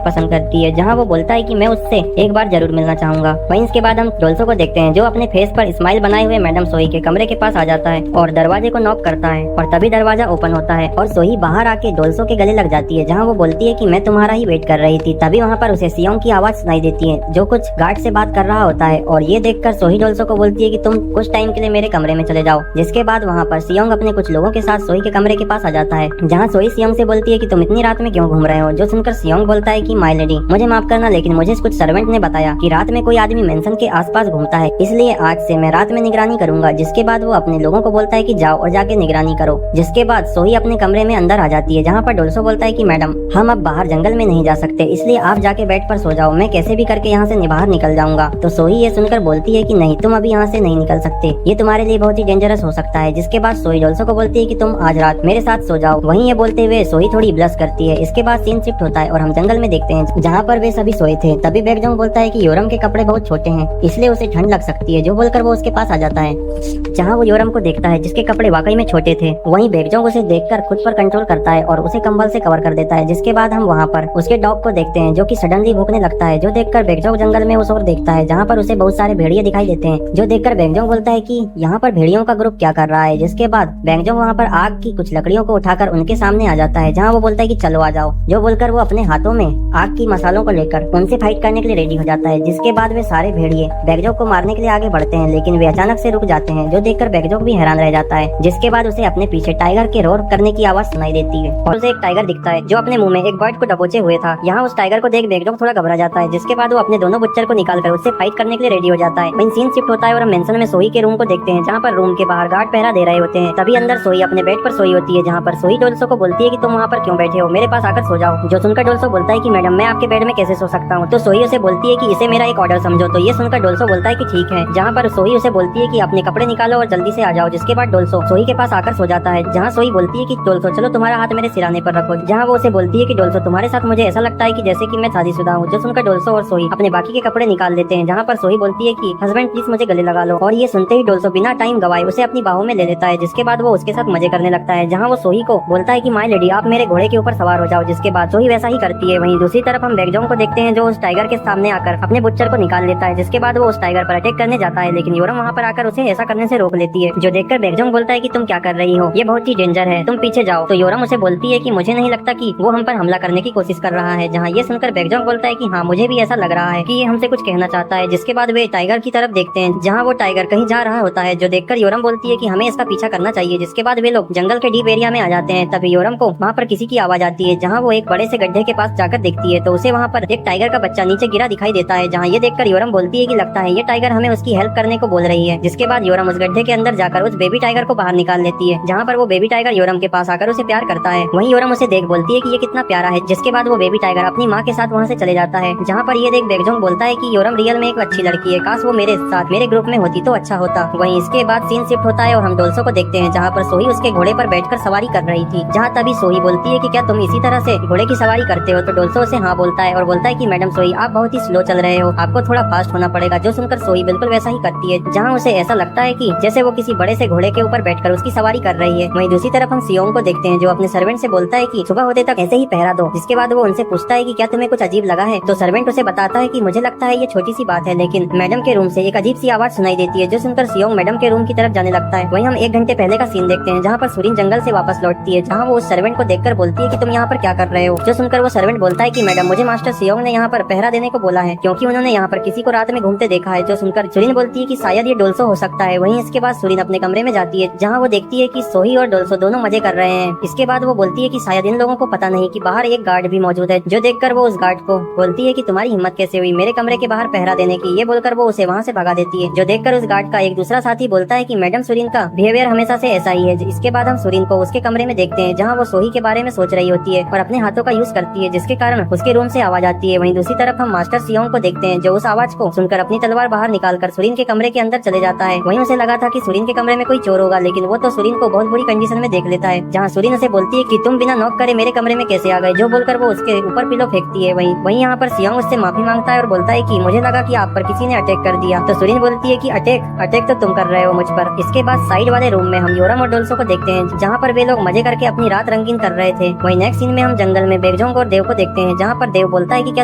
पसंद करती है। जहाँ वो बोलता है कि मैं उससे एक बार जरूर मिलना चाहूंगा। वहीं इसके बाद हम डोल्सो को देखते हैं जो अपने फेस पर स्माइल बनाए हुए मैडम सोही के कमरे के पास आ जाता है और दरवाजे को नॉक करता है और तभी दरवाजा ओपन होता है और सोही बाहर आके डोल्सो के गले लग जाती है। जहाँ वो बोलती है कि मैं तुम्हारा ही वेट कर रही थी। तभी वहाँ पर उसे सियोंग की आवाज सुनाई देती है जो कुछ गार्ड से बात कर रहा होता है और ये देखकर सोही डोल्सो को बोलती है कि तुम कुछ टाइम के लिए मेरे कमरे में चले जाओ। जिसके बाद वहाँ पर सियोंग अपने कुछ लोगों के साथ सोही के कमरे के पास आ जाता है जहाँ सोही सियोंग से बोलती है कि तुम इतनी रात में क्यों घूम रहे हो। जो सुनकर सियोंग बोलता है कि माय लेडी मुझे माफ करना, लेकिन मुझे कुछ सर्वेंट ने बताया कि रात में कोई आदमी मेंशन के आसपास घूमता है, इसलिए आज से मैं रात में निगरानी करूंगा। जिसके बाद वो अपने लोगों को बोलता है कि जाओ और जाके निगरानी करो। जिसके बाद सोही अपने कमरे में अंदर आ जाती है जहाँ पर डोल्सो बोलता है कि मैडम हम अब बाहर जंगल में नहीं जा सकते, इसलिए आप जाके बेड पर सो जाओ, मैं कैसे भी करके यहाँ से बाहर निकल जाऊंगा। तो सोही ये सुनकर बोलती है कि नहीं, तुम अभी यहाँ से नहीं निकल सकते, ये तुम्हारे लिए बहुत ही डेंजरस हो सकता है। जिसके बाद सोही डोल्सो को बोलती है कि तुम आज रात मेरे साथ सो जाओ। वहीं ये बोलते हुए सोही थोड़ी ब्लश करती है। इसके बाद सीन शिफ्ट होता है और हम जंगल में देखते हैं जहाँ पर वे सभी सोए थे। तभी बैकजोंग बोलता है कि योरम के कपड़े बहुत छोटे हैं इसलिए उसे ठंड लग सकती है। जो बोलकर वो उसके पास आ जाता है जहाँ वो योरम को देखता है जिसके कपड़े वाकई में छोटे थे। वहीं बैकजोंग उसे देखकर खुद पर कंट्रोल करता है और उसे कंबल से कवर कर देता है। जिसके बाद हम वहाँ पर उसके डॉग को देखते हैं जो कि सडनली भूखने लगता है। जो देखकर बैकजोंग जंगल में उस ओर देखता है जहाँ पर उसे बहुत सारे भेड़िए दिखाई देते हैं। जो देखकर बैकजोंग बोलता है कि यहाँ पर भेड़ियों का ग्रुप क्या कर रहा है। जिसके बाद बैकजोंग वहाँ पर आग की कुछ लकड़ियों को उठाकर उनके सामने आ जाता है जहाँ वो बोलता है कि चलो आ जाओ। जो बोलकर वो अपने हाथों में आग की मसालों को लेकर उनसे फाइट करने के लिए रेडी हो जाता है। जिसके बाद वे सारे भेड़िए बैकजोंग को मारने के लिए आगे बढ़ते हैं लेकिन वे अचानक से रुक जाते हैं। जो देखकर बैकजोंग भी हैरान रह जाता है। जिसके बाद उसे अपने पीछे टाइगर के रोर करने की आवाज सुनाई देती है और उसे एक टाइगर दिखता है जो अपने मुंह में एक बर्ड को दबोचे हुए था। यहाँ उस टाइगर को देख बैकजोंग थोड़ा घबरा जाता है। जिसके बाद वो अपने दोनों बुच्चर को निकालकर उससे फाइट करने के लिए रेडी हो जाता है। वहीं सीन शिफ्ट होता है और हम मेंशन में सोही के रूम को देखते हैं जहाँ पर रूम के बाहर गार्ड पहरा दे रहे होते हैं। तभी अंदर सोही अपने बेड पर सोई होती है जहाँ पर सोही डोल्सो को बोलती है कि तुम वहाँ पर क्यों बैठे हो, मेरे पास आकर सो जाओ। जो सुनकर डोल्सो बोलता है कि मैडम मैं आपके बेड में कैसे सो सकता हूँ। तो सोही उसे बोलती है कि इसे मेरा एक ऑर्डर समझो। तो ये सुनकर डोल्सो बोलता है कि ठीक है। जहाँ पर सोही उसे बोलती है कि अपने कपड़े निकालो और जल्दी से आ जाओ। जिसके बाद डोल्सो सोही के पास आकर सो जाता है जहाँ सोही बोलती है कि डोल्सो चलो तुम्हारा हाथ मेरे सिराने पर रखो। जहाँ वो उसे बोलती है कि डोल्सो तुम्हारे साथ मुझे ऐसा लगता है कि जैसे कि मैं शादीशुदा हूँ। जो सुनकर डोल्सो और सोही अपने बाकी के कपड़े निकाल देते हैं जहाँ पर सोही बोलती है कि हस्बैंड प्लीज मुझे गले लगा लो। और ये सुनते ही डोल्सो बिना टाइम गवाए उसे अपनी बाहों में ले लेता है। जिसके बाद वो उसके साथ मजे करने लगता है जहाँ वो सोही को बोलता है कि माय लेडी आप मेरे घोड़े के ऊपर सवार हो जाओ। जिसके बाद सोही वैसा ही करती है। वहीं दूसरी तरफ हम बैकजोंग को देखते हैं जो उस टाइगर के सामने आकर अपने बुच्चर को निकाल लेता है। जिसके बाद वो उस टाइगर पर अटैक करने जाता है लेकिन योरम वहाँ पर आकर उसे ऐसा करने से रोक लेती है। जो देखकर बैकजोंग बोलता है कि तुम क्या कर रही हो, ये बहुत ही डेंजर है, तुम पीछे जाओ। तो योरम उसे बोलती है कि मुझे नहीं लगता कि वो हम पर हमला करने की कोशिश कर रहा है। जहाँ ये सुनकर बैकजोंग बोलता है कि हाँ मुझे भी ऐसा लग रहा है कि ये हमसे कुछ कहना चाहता है। जिसके बाद वे टाइगर की तरफ देखते हैं जहाँ वो टाइगर कहीं जा रहा होता है। जो देखकर योरम बोलती है कि हमें इसका पीछा करना चाहिए। जिसके बाद वे लोग जंगल के डीप एरिया में आ जाते हैं। तभी योरम को वहाँ पर किसी की आवाज आती है जहाँ वो एक बड़े से गड्ढे के पास जाकर देखती है तो उसे वहाँ पर एक टाइगर का बच्चा नीचे गिरा दिखाई देता है। जहाँ ये देखकर योरम बोलती है कि लगता है ये टाइगर हमें उसकी हेल्प करने को बोल रही है। जिसके बाद योरम उस गड्ढे के अंदर जाकर उस बेबी टाइगर को बाहर निकाल लेती है जहाँ पर वो बेबी टाइगर योरम के पास आकर उसे प्यार करता है। वहीं योरम उसे देख बोलती है कि ये कितना प्यारा है। जिसके बाद वो बेबी टाइगर अपनी माँ के साथ वहाँ से चले जाता है जहाँ पर ये देख बैकजोंग बोलता है कि योरम रियल में एक अच्छी लड़की है, काश वो मेरे साथ मेरे ग्रुप में होती तो अच्छा होता। वहीं इसके बाद सीन शिफ्ट होता है और हम डोल्सो को देखते हैं जहाँ पर सोही उसके घोड़े पर बैठकर सवारी कर रही थी। जहाँ तभी सोही बोलती है कि क्या तुम इसी तरह से घोड़े की सवारी करते हो। तो डोल्सो उसे हाँ बोलता है और बोलता है कि मैडम सोही आप बहुत ही स्लो चल रहे हो, आपको थोड़ा फास्ट होना पड़ेगा। जो सुनकर सोही बिल्कुल वैसा ही करती है जहाँ उसे ऐसा लगता है कि जैसे वो किसी बड़े से घोड़े के ऊपर बैठकर उसकी सवारी कर रही है। वहीं दूसरी तरफ हम सियोंग को देखते हैं जो अपने सर्वेंट से बोलता है कि सुबह होते तक ऐसे ही पहरा दो। जिसके बाद वो उनसे पूछता है कि क्या तुम्हें कुछ अजीब लगा है। तो सर्वेंट उसे बताता है कि मुझे लगता है ये छोटी सी बात है लेकिन मैडम के रूम से एक अजीब सी आवाज सुनाई देती है। जो सुनकर सियोंग मैडम के रूम की तरफ जाने लगता है। वहीं हम 1 घंटे पहले का सीन देखते हैं जहाँ पर सुरीन जंगल से वापस लौटती है जहाँ वो उस सर्वेंट को देखकर बोलती है कि तुम यहाँ पर क्या कर रहे हो। जो सुनकर वो सर्वेंट बोलता है कि मैडम मुझे मास्टर सियोंग ने यहाँ पर पहरा देने को बोला है क्योंकि उन्होंने यहाँ पर किसी को रात में घूमते देखा है। जो सुनकर सुरीन बोलती है कि शायद ये डोल्सो हो सकता है। वहीं इसके बाद सुरीन अपने कमरे में जाती है जहाँ वो देखती है कि सोही और डोल्सो दोनों मजे कर रहे हैं। इसके बाद वो बोलती है कि शायद इन लोगों को पता नहीं कि बाहर एक गार्ड भी मौजूद है। जो देखकर वो उस गार्ड को बोलती है कि तुम्हारी हिम्मत कैसे हुई मेरे कमरे के बाहर पहरा देने की। ये बोलकर वो उसे वहाँ से भगा देती है। जो देखकर उस गार्ड का एक दूसरा साथी बोलता है कि मैडम सुरीन का बिहेवियर हमेशा से ऐसा ही है। इसके बाद हम सुरीन को उसके कमरे में देखते हैं जहाँ वो सोही के बारे में सोच रही होती है और अपने हाथों का यूज करती है जिसके कारण उसके रूम से आवाज आती है। वहीं दूसरी तरफ हम मास्टर सियोंग को देखते हैं जो उस आवाज को सुनकर अपनी तलवार बाहर निकालकर सुरीन के कमरे के अंदर चले जाता है। वहीं उसे लगा था कि सुरीन के कमरे में कोई चोर होगा लेकिन वो तो सुरीन को बहुत बुरी कंडीशन में देख लेता है जहाँ सुरीन उसे बोलती है कि तुम बिना नॉक करे मेरे कमरे में कैसे आ गए। जो बोलकर वो उसके ऊपर पिलो फेंकती है। वहीं यहाँ पर सियोंग उससे माफी मांगता है और बोलता है कि मुझे लगा कि आप पर किसी ने अटैक कर दिया। तो सुरीन बोलती है कि अटैक तो तुम कर रहे हो मुझ पर। इसके बाद साइड वाले रूम में हम योरम और डोल्सो को देखते हैं जहाँ पर वे लोग मजे करके अपनी रात रंगीन कर रहे थे। वही नेक्स्ट सीन में हम जंगल में बेगजोंग और देव को देखते हैं, जहाँ पर देव बोलता है कि क्या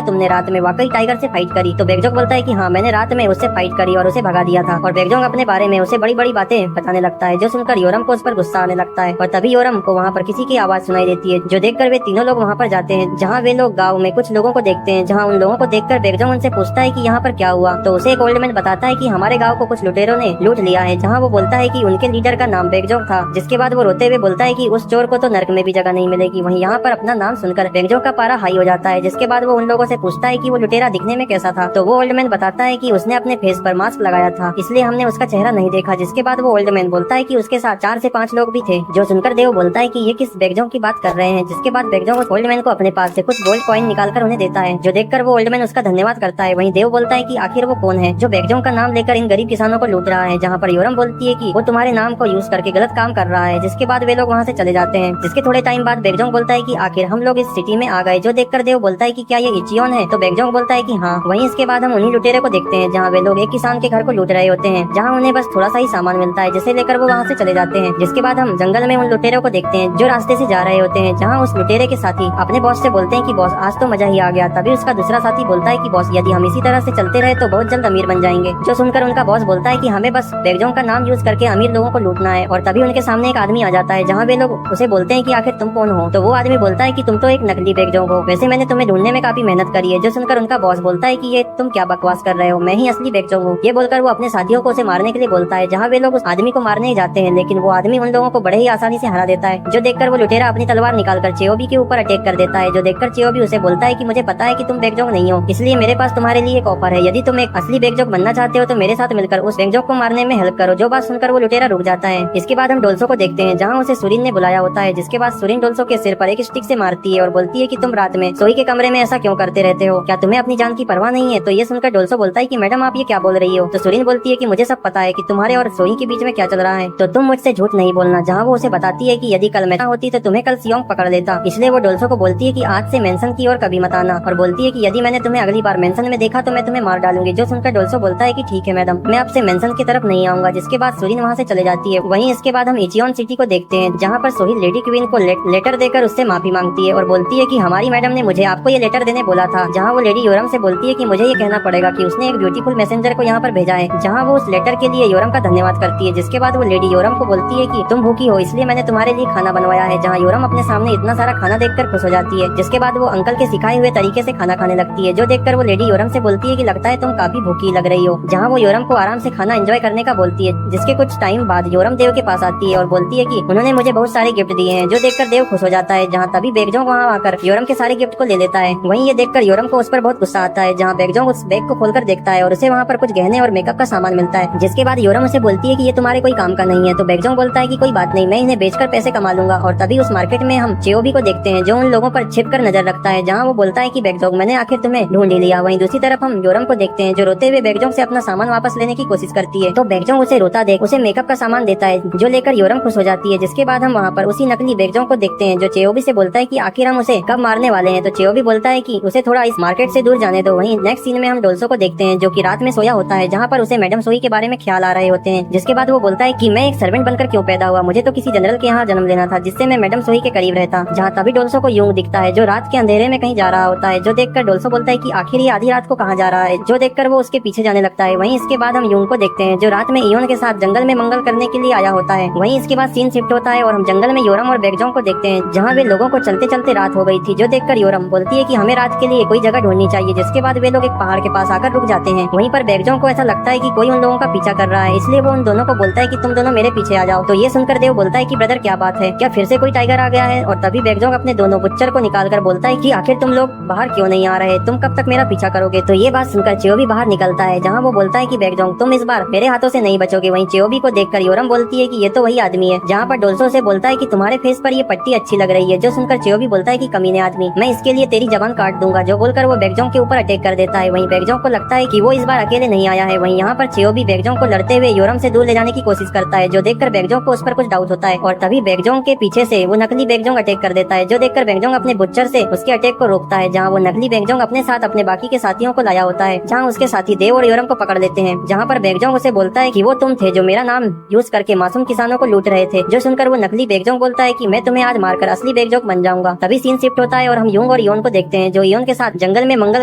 तुमने रात में वाकई टाइगर से फाइट करी? तो बेगजोंग बोलता है कि हाँ, मैंने रात में उससे फाइट करी और उसे भगा दिया था। और बेगजोंग अपने बारे में उसे बड़ी बड़ी बातें बताने लगता है, जो सुनकर योरम को उस पर गुस्सा आने लगता है। और तभी योरम को वहाँ पर किसी की आवाज सुनाई देती है, जो देखकर वे तीनों लोग वहाँ पर जाते हैं, जहाँ वे लोग गाँव में कुछ लोगों को देखते हैं। जहाँ उन लोगों को देखकर बेगजोंग उनसे पूछता है कि यहाँ पर क्या हुआ? तो उसे एक ओल्ड मैन बताता है कि हमारे गाँव को कुछ लुटेरों ने लूट लिया है। जहाँ वो बोलता है कि उनके लीडर का नाम बेगजोंग था, जिसके बाद वो रोते हुए बोलता है कि उस चोर को तो नर्क में भी जगह नहीं मिलेगी। वहीं यहाँ पर अपना नाम सुनकर बेगजोंग का पारा हाई हो जाता है, जिसके बाद वो उन लोगों से पूछता है कि वो लुटेरा दिखने में कैसा था? तो वो ओल्ड मैन बताता है कि उसने अपने फेस पर मास्क लगाया था, इसलिए हमने उसका चेहरा नहीं देखा। जिसके बाद वो ओल्ड मैन बोलता है कि उसके साथ 4 से 5 लोग भी थे, जो सुनकर देव बोलता है कि ये किस बेगजोंग की बात कर रहे हैं। जिसके बाद बेगजोंग उस ओल्ड मैन को अपने पास से कुछ गोल्ड कॉइन निकालकर उन्हें देता है, जो देखकर वो ओल्ड मैन उसका धन्यवाद करता है। वहीं देव बोलता है कि आखिर वो कौन है जो बेगजोंग का नाम लेकर इन गरीब किसानों को लूट रहा है? जहाँ पर योरम बोलती है कि वो तुम्हारे नाम को यूज करके गलत काम कर रहा है। जिसके बाद वे लोग वहाँ से चले जाते हैं। जिसके थोड़े टाइम बाद बेगजोंग बोलता है कि आखिर हम लोग इस सिटी में आ गए, जो देखकर देव बोलता है कि क्या ये इचियोन है? तो बेगजोंग बोलता है कि हाँ। वहीं इसके बाद हम उन्हीं लुटेरे को देखते हैं, जहाँ वे लोग एक किसान के घर को लूट रहे होते हैं, जहाँ उन्हें बस थोड़ा सा ही सामान मिलता है, जिसे लेकर वो वहाँ से चले जाते हैं। जिसके बाद हम जंगल में उन लुटेरों को देखते हैं, जो रास्ते से जा रहे होते हैं, जहाँ उस लुटेरे के साथी अपने बॉस से बोलते हैं कि बॉस आज तो मजा ही आ गया। तभी उसका दूसरा साथी बोलता है कि बॉस यदि हम इसी तरह से चलते रहे तो बहुत जल्द अमीर बन जाएंगे। जो सुनकर उनका बॉस बोलता है कि हमें बस बेगजोंग का नाम यूज करके अमीर लोगों को लूटना है। और तभी उनके सामने एक आदमी आ जाता है, जहाँ वे लोग उसे बोलते हैं कि आखिर तुम कौन हो? तो वो आदमी बोलता है कि तुम तो एक नकली बेगजोंग हो, वैसे मैंने तुम्हें ढूंढने में काफी मेहनत करी है। जो सुनकर उनका बॉस बोलता है कि ये तुम क्या बकवास कर रहे हो, मैं ही असली बेगजोंग हूँ। ये बोलकर वो अपने साथियों को उसे मारने के लिए बोलता है, जहाँ वे लोग उस आदमी को मारने ही जाते हैं, लेकिन वो आदमी उन लोगों को बड़े ही आसानी से हरा देता है। जो देखकर वो लुटेरा अपनी तलवार निकालकर चेओबी के ऊपर अटैक कर देता है। जो देखकर चेओबी उसे बोलता है कि मुझे पता है कि तुम बेगजोंग नहीं हो, इसलिए मेरे पास तुम्हारे लिए एक ऑफर है। यदि तुम एक असली बेगजोंग बनना चाहते हो तो मेरे साथ मिलकर उस बेगजोंग को मारने में हेल्प करो। जो बात सुनकर वो लुटेरा रुक जाता है। इसके बाद हम डोल्सो को देखते हैं, जहाँ उसे सुरीन ने बुलाया होता है। जिसके बाद सुरीन डोल्सो के सिर पर एक स्टिक से मारती है और बोलती है कि तुम रात में सोई के कमरे में ऐसा क्यों करते रहते हो? क्या तुम्हें अपनी जान की परवाह नहीं है? तो ये सुनकर डोल्सो बोलता है कि मैडम आप ये क्या बोल रही हो? तो सुरीन बोलती है कि मुझे सब पता है कि तुम्हारे और सोई के बीच में क्या चल रहा है, तो तुम मुझसे झूठ नहीं बोलना। जहाँ वो उसे बताती है कि यदि कल मैं होती तो तुम्हें कल सियोंग पकड़ लेता, इसलिए वो डोल्सो को बोलती है कि आज से मेंशन की ओर कभी मत आना, और बोलती है कि यदि मैंने तुम्हें अगली बार मेंशन में देखा तो मैं तुम्हें मार डालूंगी। जो सुनकर डोल्सो बोलता है कि ठीक है मैडम, मैं आपसे मेंशन की तरफ नहीं आऊंगा। जिसके बाद सुरीन वहाँ से चले जाती है। वहीं इसके बाद हम इचियोन सिटी को देखते हैं, जहाँ पर सोही लेडी क्वीन को लेटर देकर उससे माफी मांगती है और बोलती है कि हमारी मैडम ने मुझे आपको ये लेटर देने बोला था। जहाँ वो लेडी योरम से बोलती है कि मुझे ये कहना पड़ेगा कि उसने एक ब्यूटीफुल मैसेंजर को यहाँ पर भेजा है। जहाँ वो उस लेटर के लिए योरम का धन्यवाद करती है। जिसके बाद वो लेडी योरम को बोलती है कि तुम भूखी हो, इसलिए मैंने तुम्हारे लिए खाना बनवाया है। जहाँ योरम अपने सामने इतना सारा खाना देखकर खुश हो जाती है। जिसके बाद वो अंकल के सिखाए हुए तरीके से खाना खाने लगती है। जो देखकर वो लेडी योरम से बोलती है कि लगता है तुम काफी भूखी लग रही हो। जहाँ वो योरम को आराम से खाना एंजॉय करने का बोलती है। जिसके कुछ टाइम बाद योरम देव के पास आती है और बोलती है कि उन्होंने मुझे बहुत सारे गिफ्ट दिए हैं। जो देखकर देव खुश हो जाता है। जहाँ तभी बेगजोंग वहाँ आकर योरम के सारे गिफ्ट को ले लेता है। वहीं ये देखकर योरम को उस पर बहुत गुस्सा आता है। जहाँ बेगजोंग उस बैग को खोलकर देखता है और उसे वहाँ पर कुछ गहने और मेकअप का सामान मिलता है। जिसके बाद योरम उसे बोलती है कि ये तुम्हारे कोई काम का नहीं है। तो बेगजोंग बोलता है कि कोई बात नहीं, मैं इन्हें बेचकर पैसे कमा लूंगा। और तभी उस मार्केट में हम चेओबी को देखते हैं, जो उन लोगों पर छिपकर नजर रखता है। जहाँ वो बोलता है कि बेगजोंग मैंने आखिर तुम्हें ढूंढ ही लिया। वहीं दूसरी तरफ हम योरम को देखते हैं, जो रोते हुए बेगजोंग से अपना सामान वापस लेने की कोशिश करती है। तो बेगजोंग उसे रोता देख उसे मेकअप का सामान देता है, जो लेकर योरम खुश हो जाती है। जिसके बाद हम वहाँ पर उसी नकली बेगजोंग को देखते हैं, जो चेओबी से बोलता है कि आखिर हम उसे कब मारने वाले हैं। तो चेओबी बोलता है कि उसे थोड़ा इस मार्केट से दूर जाने दो। वहीं नेक्स्ट सीन में हम डोल्सो को देखते हैं, जो कि रात में सोया होता है, जहाँ पर उसे मैडम सोई के बारे में ख्याल आ रहे होते हैं। जिसके बाद वो बोलता है कि मैं एक सर्वेंट बनकर क्यों पैदा हुआ, मुझे तो किसी जनरल के यहाँ जन्म लेना था, जिससे मैं मैडम सोई के करीब रहता। जहाँ तभी डोल्सो को यूंग दिखता है, जो रात के अंधेरे में कहीं जा रहा होता है। जो देखकर डोल्सो बोलता है कि आखिर ये आधी रात को कहाँ जा रहा है। जो देखकर वो उसके पीछे जाने लगता है। वहीं इसके बाद हम यूंग को देखते हैं, जो रात में इयोन के साथ जंगल में मंगल करने के लिए आया होता है। वहीं इसके बाद सीन शिफ्ट होता है और हम जंगल में योरम और बेगजोंग को देखते हैं, जहाँ वे लोगों को चलते चलते रात हो गई थी। जो देखकर योरम बोलती है कि हमें रात के लिए कोई जगह ढूंढनी चाहिए। जिसके बाद वे लोग एक पहाड़ के पास आकर रुक जाते हैं। वहीं पर बेगजोंग को ऐसा लगता है कि कोई उन लोगों का पीछा कर रहा है, इसलिए वो उन दोनों को बोलता है कि तुम दोनों मेरे पीछे आ जाओ। तो ये सुनकर देव बोलता है कि ब्रदर क्या बात है, क्या फिर से कोई टाइगर आ गया है? और तभी बेगजोंग अपने दोनों बुच्चर को निकालकर बोलता है कि आखिर तुम लोग बाहर क्यों नहीं आ रहे, तुम कब तक मेरा पीछा करोगे? तो ये बात सुनकर चेओबी बाहर निकलता है, जहाँ वो बोलता है कि बेगजोंग तुम इस बार मेरे हाथों से नहीं बचोगे। वहीं चेओबी को देखकर योरम बोलती है कि ये तो वही आदमी है। जहाँ पर डोल्सो से बोलता है कि तुम्हारे फेस पर ये पट्टी अच्छी लग रही है। जो सुनकर चेओबी बोलता है कि कमीने आदमी, मैं इसके लिए तेरी जबान काट दूंगा। जो बोलकर वो बेगजोंग के ऊपर अटैक कर देता है। वहीं बेगजोंग को लगता है कि वो इस बार अकेले नहीं आया है। वहीं यहाँ पर चेओबी बेगजोंग को लड़ते हुए योरम से दूर ले जाने की कोशिश करता है, जो देखकर बेगजोंग को उस पर कुछ डाउट होता है। और तभी बेगजोंग के पीछे से वो नकली बेगजोंग अटैक कर देता है। जो देखकर बेगजोंग अपने बुच्चर से उसके अटैक को रोकता है। जहाँ वो नकली बेगजोंग अपने साथ अपने बाकी के साथियों को लाया होता है, जहाँ उसके साथी देव और योरम को पकड़ लेते हैं। जहाँ पर बेगजोंग उसे बोलता है कि वो तुम थे जो मेरा नाम यूज करके मासूम किसानों को लूट रहे थे। जो सुनकर वो नकली बेगजोंग बोलता है कि मैं तुम्हें आज मारकर असली बेगजोक बन जाऊंगा। तभी सीन शिफ्ट होता है और हम यूंग और इयोन को देखते हैं जो इयोन के साथ जंगल में मंगल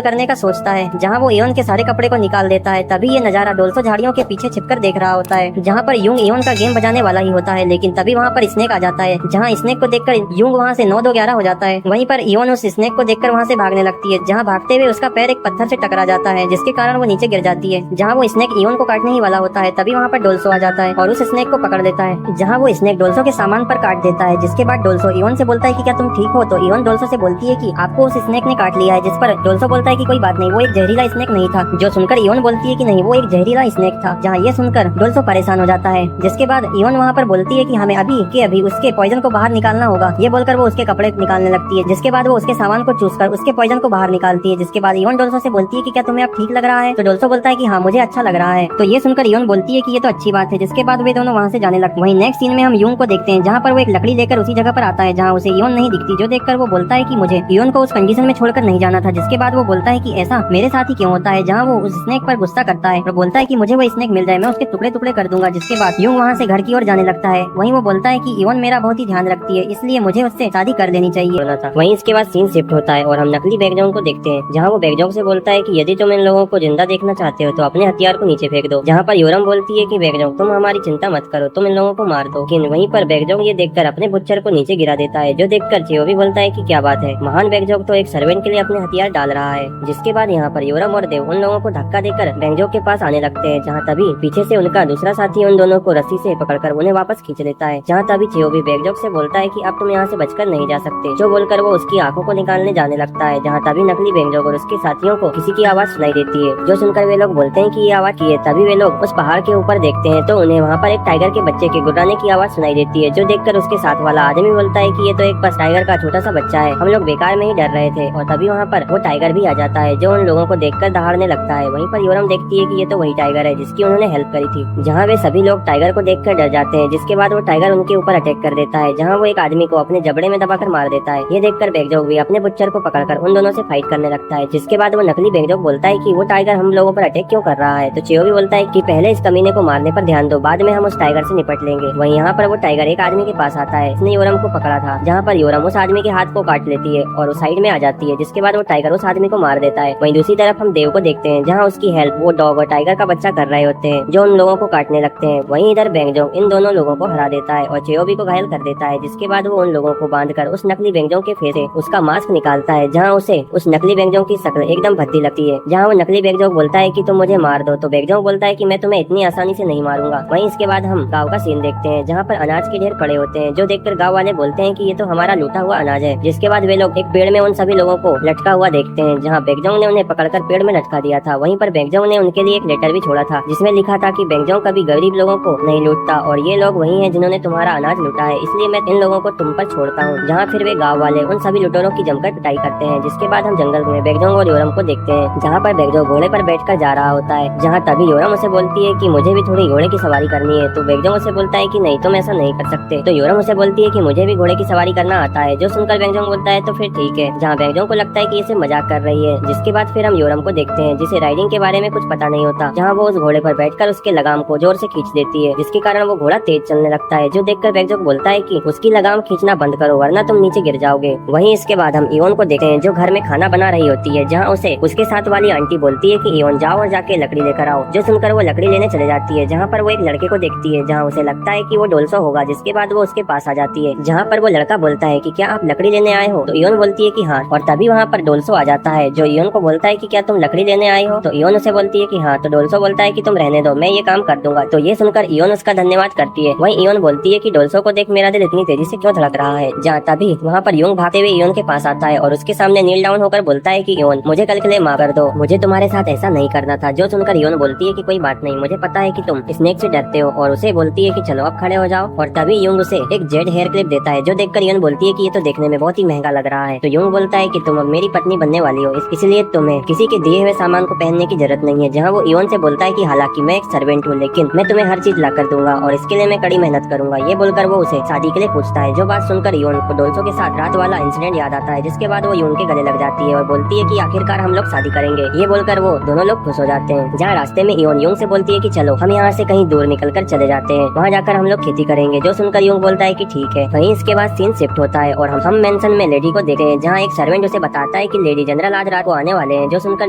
करने का सोचता है, जहाँ वो इयोन के सारे कपड़े को निकाल देता है। तभी ये नजारा डोल्सो झाड़ियों के पीछे छिपकर देख रहा होता है, जहाँ पर यूंग इयोन का गेम बजाने वाला ही होता है। लेकिन तभी वहाँ पर स्नेक आ जाता है, जहाँ स्नेक को देखकर यूंग वहाँ से 9-2-11 हो जाता है। वहीं पर इयोन उस स्नेक को देखकर वहाँ से भागने लगती है, जहाँ भागते हुए उसका पैर एक पत्थर से टकरा जाता है, जिसके कारण वो नीचे गिर जाती है। जहाँ वो स्नेक इयोन को काटने ही वाला होता है, तभी वहाँ पर डोल्सो आ जाता है और उस स्नेक को पकड़ लेता है, जहाँ वो स्नेक डोल्सो के सामान पर काट देता है। जिसके बाद डोल्सो इयोन से बोलता है कि क्या तुम ठीक हो? तो इयोन डोल्सो से बोलती है कि आपको उस स्नेक ने काट लिया है, जिस पर डोल्सो बोलता है कि कोई बात नहीं, वो एक जहरीला स्नेक नहीं था। जो सुनकर इयोन बोलती है कि नहीं, वो एक जहरीला स्नेक था। जहाँ ये सुनकर डोल्सो परेशान हो जाता है, जिसके बाद इयोन वहाँ पर बोलती है कि हमें अभी के अभी उसके पॉइजन को बाहर निकालना होगा। ये बोलकर वो उसके कपड़े निकालने लगती है, जिसके बाद वो उसके सामान को चूसकर उसके पॉइजन को बाहर निकालती है। जिसके बाद इयोन डोल्सो से बोलती है कि क्या तुम्हें अब ठीक लग रहा है? तो डोल्सो बोलता है कि हाँ, मुझे अच्छा लग रहा है। तो ये सुनकर इयोन बोलती है कि ये तो अच्छी बात है। जिसके बाद वे दोनों वहाँ से जाने लगते। वहीं नेक्स्ट सीन में हम यूंग को देखते हैं, जहाँ पर वो एक लकड़ी लेकर उसी जगह पर आता है जहाँ उसे इयोन नहीं दिखती, जो देखकर वो बोलता है कि मुझे इयोन को उस कंडीशन में छोड़कर नहीं जाना था। जिसके बाद वो बोलता है कि ऐसा मेरे साथ ही क्यों होता है, जहाँ वो उस स्नेक पर गुस्सा करता है और बोलता है कि मुझे वो स्नेक मिल जाए, मैं उसके टुकड़े टुकड़े कर दूंगा। जिसके बाद यूंग वहाँ से घर की ओर जाने लगता है। वहीं वो बोलता है कि इयोन मेरा बहुत ही ध्यान रखती है, इसलिए मुझे उससे शादी कर देनी चाहिए। वहीं इसके बाद सीन शिफ्ट होता है और हम नकली बेगजोंग को देखते हैं, जहाँ वो बेगजोंग से बोलता है कि यदि तुम इन लोगों को जिंदा देखना चाहते हो तो अपने हथियार को नीचे फेंक दो। जहाँ पर योरम बोलती है कि बेगजोंग तुम हमारी चिंता मत करो, तुम इन लोगों को मार दो। लेकिन वहीं पर बेगजोंग ये देखकर अपने बुच्चर को नीचे गिरा देता है, जो देखकर चियो भी बोलता है कि क्या बात है, महान बेगजोंग तो एक सर्वेंट के लिए अपने हथियार डाल रहा है। जिसके बाद यहाँ पर योरम और देव उन लोगों को धक्का देकर बेगजोंग के पास आने लगते हैं, जहाँ तभी पीछे से उनका दूसरा साथी उन दोनों को रस्सी से पकड़कर उन्हें वापस खींच लेता है। जहाँ तभी चियो भी बेगजोंग से बोलता है कि अब तुम यहाँ से बचकर नहीं जा सकते, जो बोलकर वो उसकी आंखों को निकालने जाने लगता है। जहाँ तभी नकली बेगजोंग और उसके साथियों को किसी की आवाज सुनाई देती है, जो सुनकर वे लोग बोलते हैं कि ये आवाज की है। तभी वे लोग उस पहाड़ के ऊपर देखते हैं तो उन्हें वहाँ पर एक टाइगर के बच्चे के गुर्राने की आवाज सुनाई देती है, जो देखकर उसके साथ वाला आदमी बोलता है कि ये तो एक बस टाइगर का छोटा सा बच्चा है, हम लोग बेकार में ही डर रहे थे। और तभी वहाँ पर वो टाइगर भी आ जाता है, जो उन लोगों को देखकर दहाड़ने लगता है। वहीं पर योरम देखती है कि ये तो वही टाइगर है जिसकी उन्होंने हेल्प करी थी। जहाँ वे सभी लोग टाइगर को देखकर डर जाते हैं, जिसके बाद वो टाइगर उनके ऊपर अटैक कर देता है, जहाँ वो एक आदमी को अपने जबड़े में दबाकर मार देता है। ये देखकर बेगजोग भी अपने बुच्चर को पकड़कर उन दोनों से फाइट करने लगता है। जिसके बाद वो नकली बेगजोग बोलता है कि वो टाइगर हम लोगों पर अटैक क्यों कर रहा है। तो चियो भी बोलता है कि पहले इस कमीने को मारने पर ध्यान दो, बाद में हम उस टाइगर से निपट लेंगे। वहीं यहाँ पर वो टाइगर एक आदमी के पास आता है, इसने योरम को पकड़ा था, जहाँ पर योरम उस आदमी के हाथ को काट लेती है और उस साइड में आ जाती है। जिसके बाद वो टाइगर उस आदमी को मार देता है। वहीं दूसरी तरफ हम देव को देखते हैं, जहाँ उसकी हेल्प वो डॉग और टाइगर का बच्चा कर रहे होते हैं, जो उन लोगों को काटने लगते हैं। वहीं इधर बेगजोंग इन दोनों लोगों को हरा देता है और चियोबी को घायल कर देता है। जिसके बाद वो उन लोगों को बांधकर उस नकली बेगजोंग के फेस से उसका मास्क निकालता है, जहाँ उसे उस नकली बेगजोंग की शक्ल एकदम भद्दी लगती है। जहाँ वो नकली बेगजोंग बोलता है कि तुम मुझे मार दो, तो बेगजोंग बोलता है कि मैं तुम्हें इतनी आसानी से नहीं मारूंगा। वहीं इसके बाद हम गाँव का सीन देखते हैं, जहाँ पर अनाज के ढेर पड़े होते हैं, जो देखकर गाँव वाले बोलते हैं कि ये तो हमारा लूटा हुआ अनाज है। जिसके बाद वे लोग एक पेड़ में उन सभी लोगों को लटका हुआ देखते हैं, जहाँ बेगजोंग ने उन्हें पकड़कर पेड़ में लटका दिया था। वहीं पर बेगजोंग ने उनके लिए एक लेटर भी छोड़ा था, जिसमें लिखा था कि बेगजोंग कभी गरीब लोगों को नहीं लूटता और ये लोग वही हैं जिन्होंने तुम्हारा अनाज लूटा है, इसलिए मैं इन लोगों को तुम पर छोड़ता हूँ। जहाँ फिर वे गाँव वाले उन सभी लुटेरों की जमकर पिटाई करते हैं। जिसके बाद हम जंगल में बेगजोंग और योरम को देखते हैं, जहाँ पर बेगजोंग घोड़े पर बैठकर जा रहा होता है। जहाँ तभी योरम उसे बोलती है कि मुझे भी थोड़ी घोड़े की सवारी करनी है, तो बेगजोंग उसे बोलता है कि नहीं, तुम ऐसा नहीं कर सकते। तो योरम उसे बोलती है कि मुझे भी घोड़े की सवारी करना आता है, जो सुनकर बेगजोंग बोलता है तो फिर ठीक है। जहाँ बेगजोंग को लगता है कि इसे मजाक कर रही है। जिसके बाद फिर हम योरम को देखते हैं, जिसे राइडिंग के बारे में कुछ पता नहीं होता, जहाँ वो उस घोड़े पर बैठकर उसके लगाम को जोर से खींच देती है, जिसके कारण वो घोड़ा तेज चलने लगता है, जो देखकर बेगजोंग बोलता है कि उसकी लगाम खींचना बंद करो वरना तुम नीचे गिर जाओगे। वहीं इसके बाद हम इयोन को देखते हैं, जो घर में खाना बना रही होती है, जहाँ उसे उसके साथ वाली आंटी बोलती है कि इयोन जाओ और जाके लकड़ी लेकर आओ, जो सुनकर वो लकड़ी लेने चले जाती है। जहाँ पर वो एक लड़के को देखती है, जहाँ उसे लगता है कि वो डोल्सो होगा। जिसके बाद वो उसके पास आ जाती है, जहाँ पर वो लड़का बोलता है कि क्या आप लकड़ी लेने आए हो, तो इयोन बोलती है कि हाँ। और तभी वहाँ पर डोल्सो आ जाता है, जो इयोन को बोलता है कि क्या तुम लकड़ी लेने आए हो, तो इयोन उसे बोलती है कि हाँ। तो डोल्सो बोलता है कि तुम रहने दो, मैं ये काम कर दूंगा। तो ये सुनकर इयोन उसका धन्यवाद करती है। वहीं इयोन बोलती है कि डोल्सो को देख मेरा दिल इतनी तेजी से क्यों धड़क रहा है। जहाँ तभी वहाँ पर यूंग भागते हुए इयोन के पास आता है और उसके सामने नील डाउन होकर बोलता है कि इयोन मुझे कल के लिए माफ कर दो, मुझे तुम्हारे साथ ऐसा नहीं करना था। जो सुनकर इयोन बोलती है कि कोई बात नहीं, मुझे पता है कि तुम स्नेक से डरते हो, और उसे बोलती है कि चलो अब खड़े हो जाओ। और तभी यूंग उसे एक जेड हेयर क्लिप देता है, जो देखकर इयोन बोलती है कि ये तो देखने में बहुत ही महंगा लग रहा है। तो यूंग बोलता है कि तुम अब मेरी पत्नी बनने वाली हो, इसलिए तुम्हें किसी के दिए हुए सामान को पहनने की जरूरत नहीं है। जहाँ वो इयोन से बोलता है कि हालांकि मैं एक सर्वेंट हूँ, लेकिन मैं तुम्हें हर चीज ला कर दूंगा और इसके लिए मैं कड़ी मेहनत करूंगा। ये बोलकर वो उसे शादी के लिए पूछता है। जो बात सुनकर इयोन को डोल्सो के साथ रात वाला इंसिडेंट याद आता है, जिसके बाद वो यूंग के गले लग जाती है और बोलती है कि आखिरकार हम लोग शादी करेंगे। ये बोलकर वो दोनों लोग खुश हो जाते हैं। जहाँ रास्ते में इयोन यूंग से बोलती है कि चलो हम यहाँ से कहीं दूर निकलकर चले जाते हैं, वहाँ जाकर हम लोग खेती करेंगे। जो सुनकर यूंग बोलता है कि ठीक है। वहीं वहीं इसके बाद सीन शिफ्ट होता है और हम मेंशन में लेडी को देखते हैं, जहाँ एक सर्वेंट उसे बताता है कि लेडी जनरल आज रात को आने वाले हैं। जो सुनकर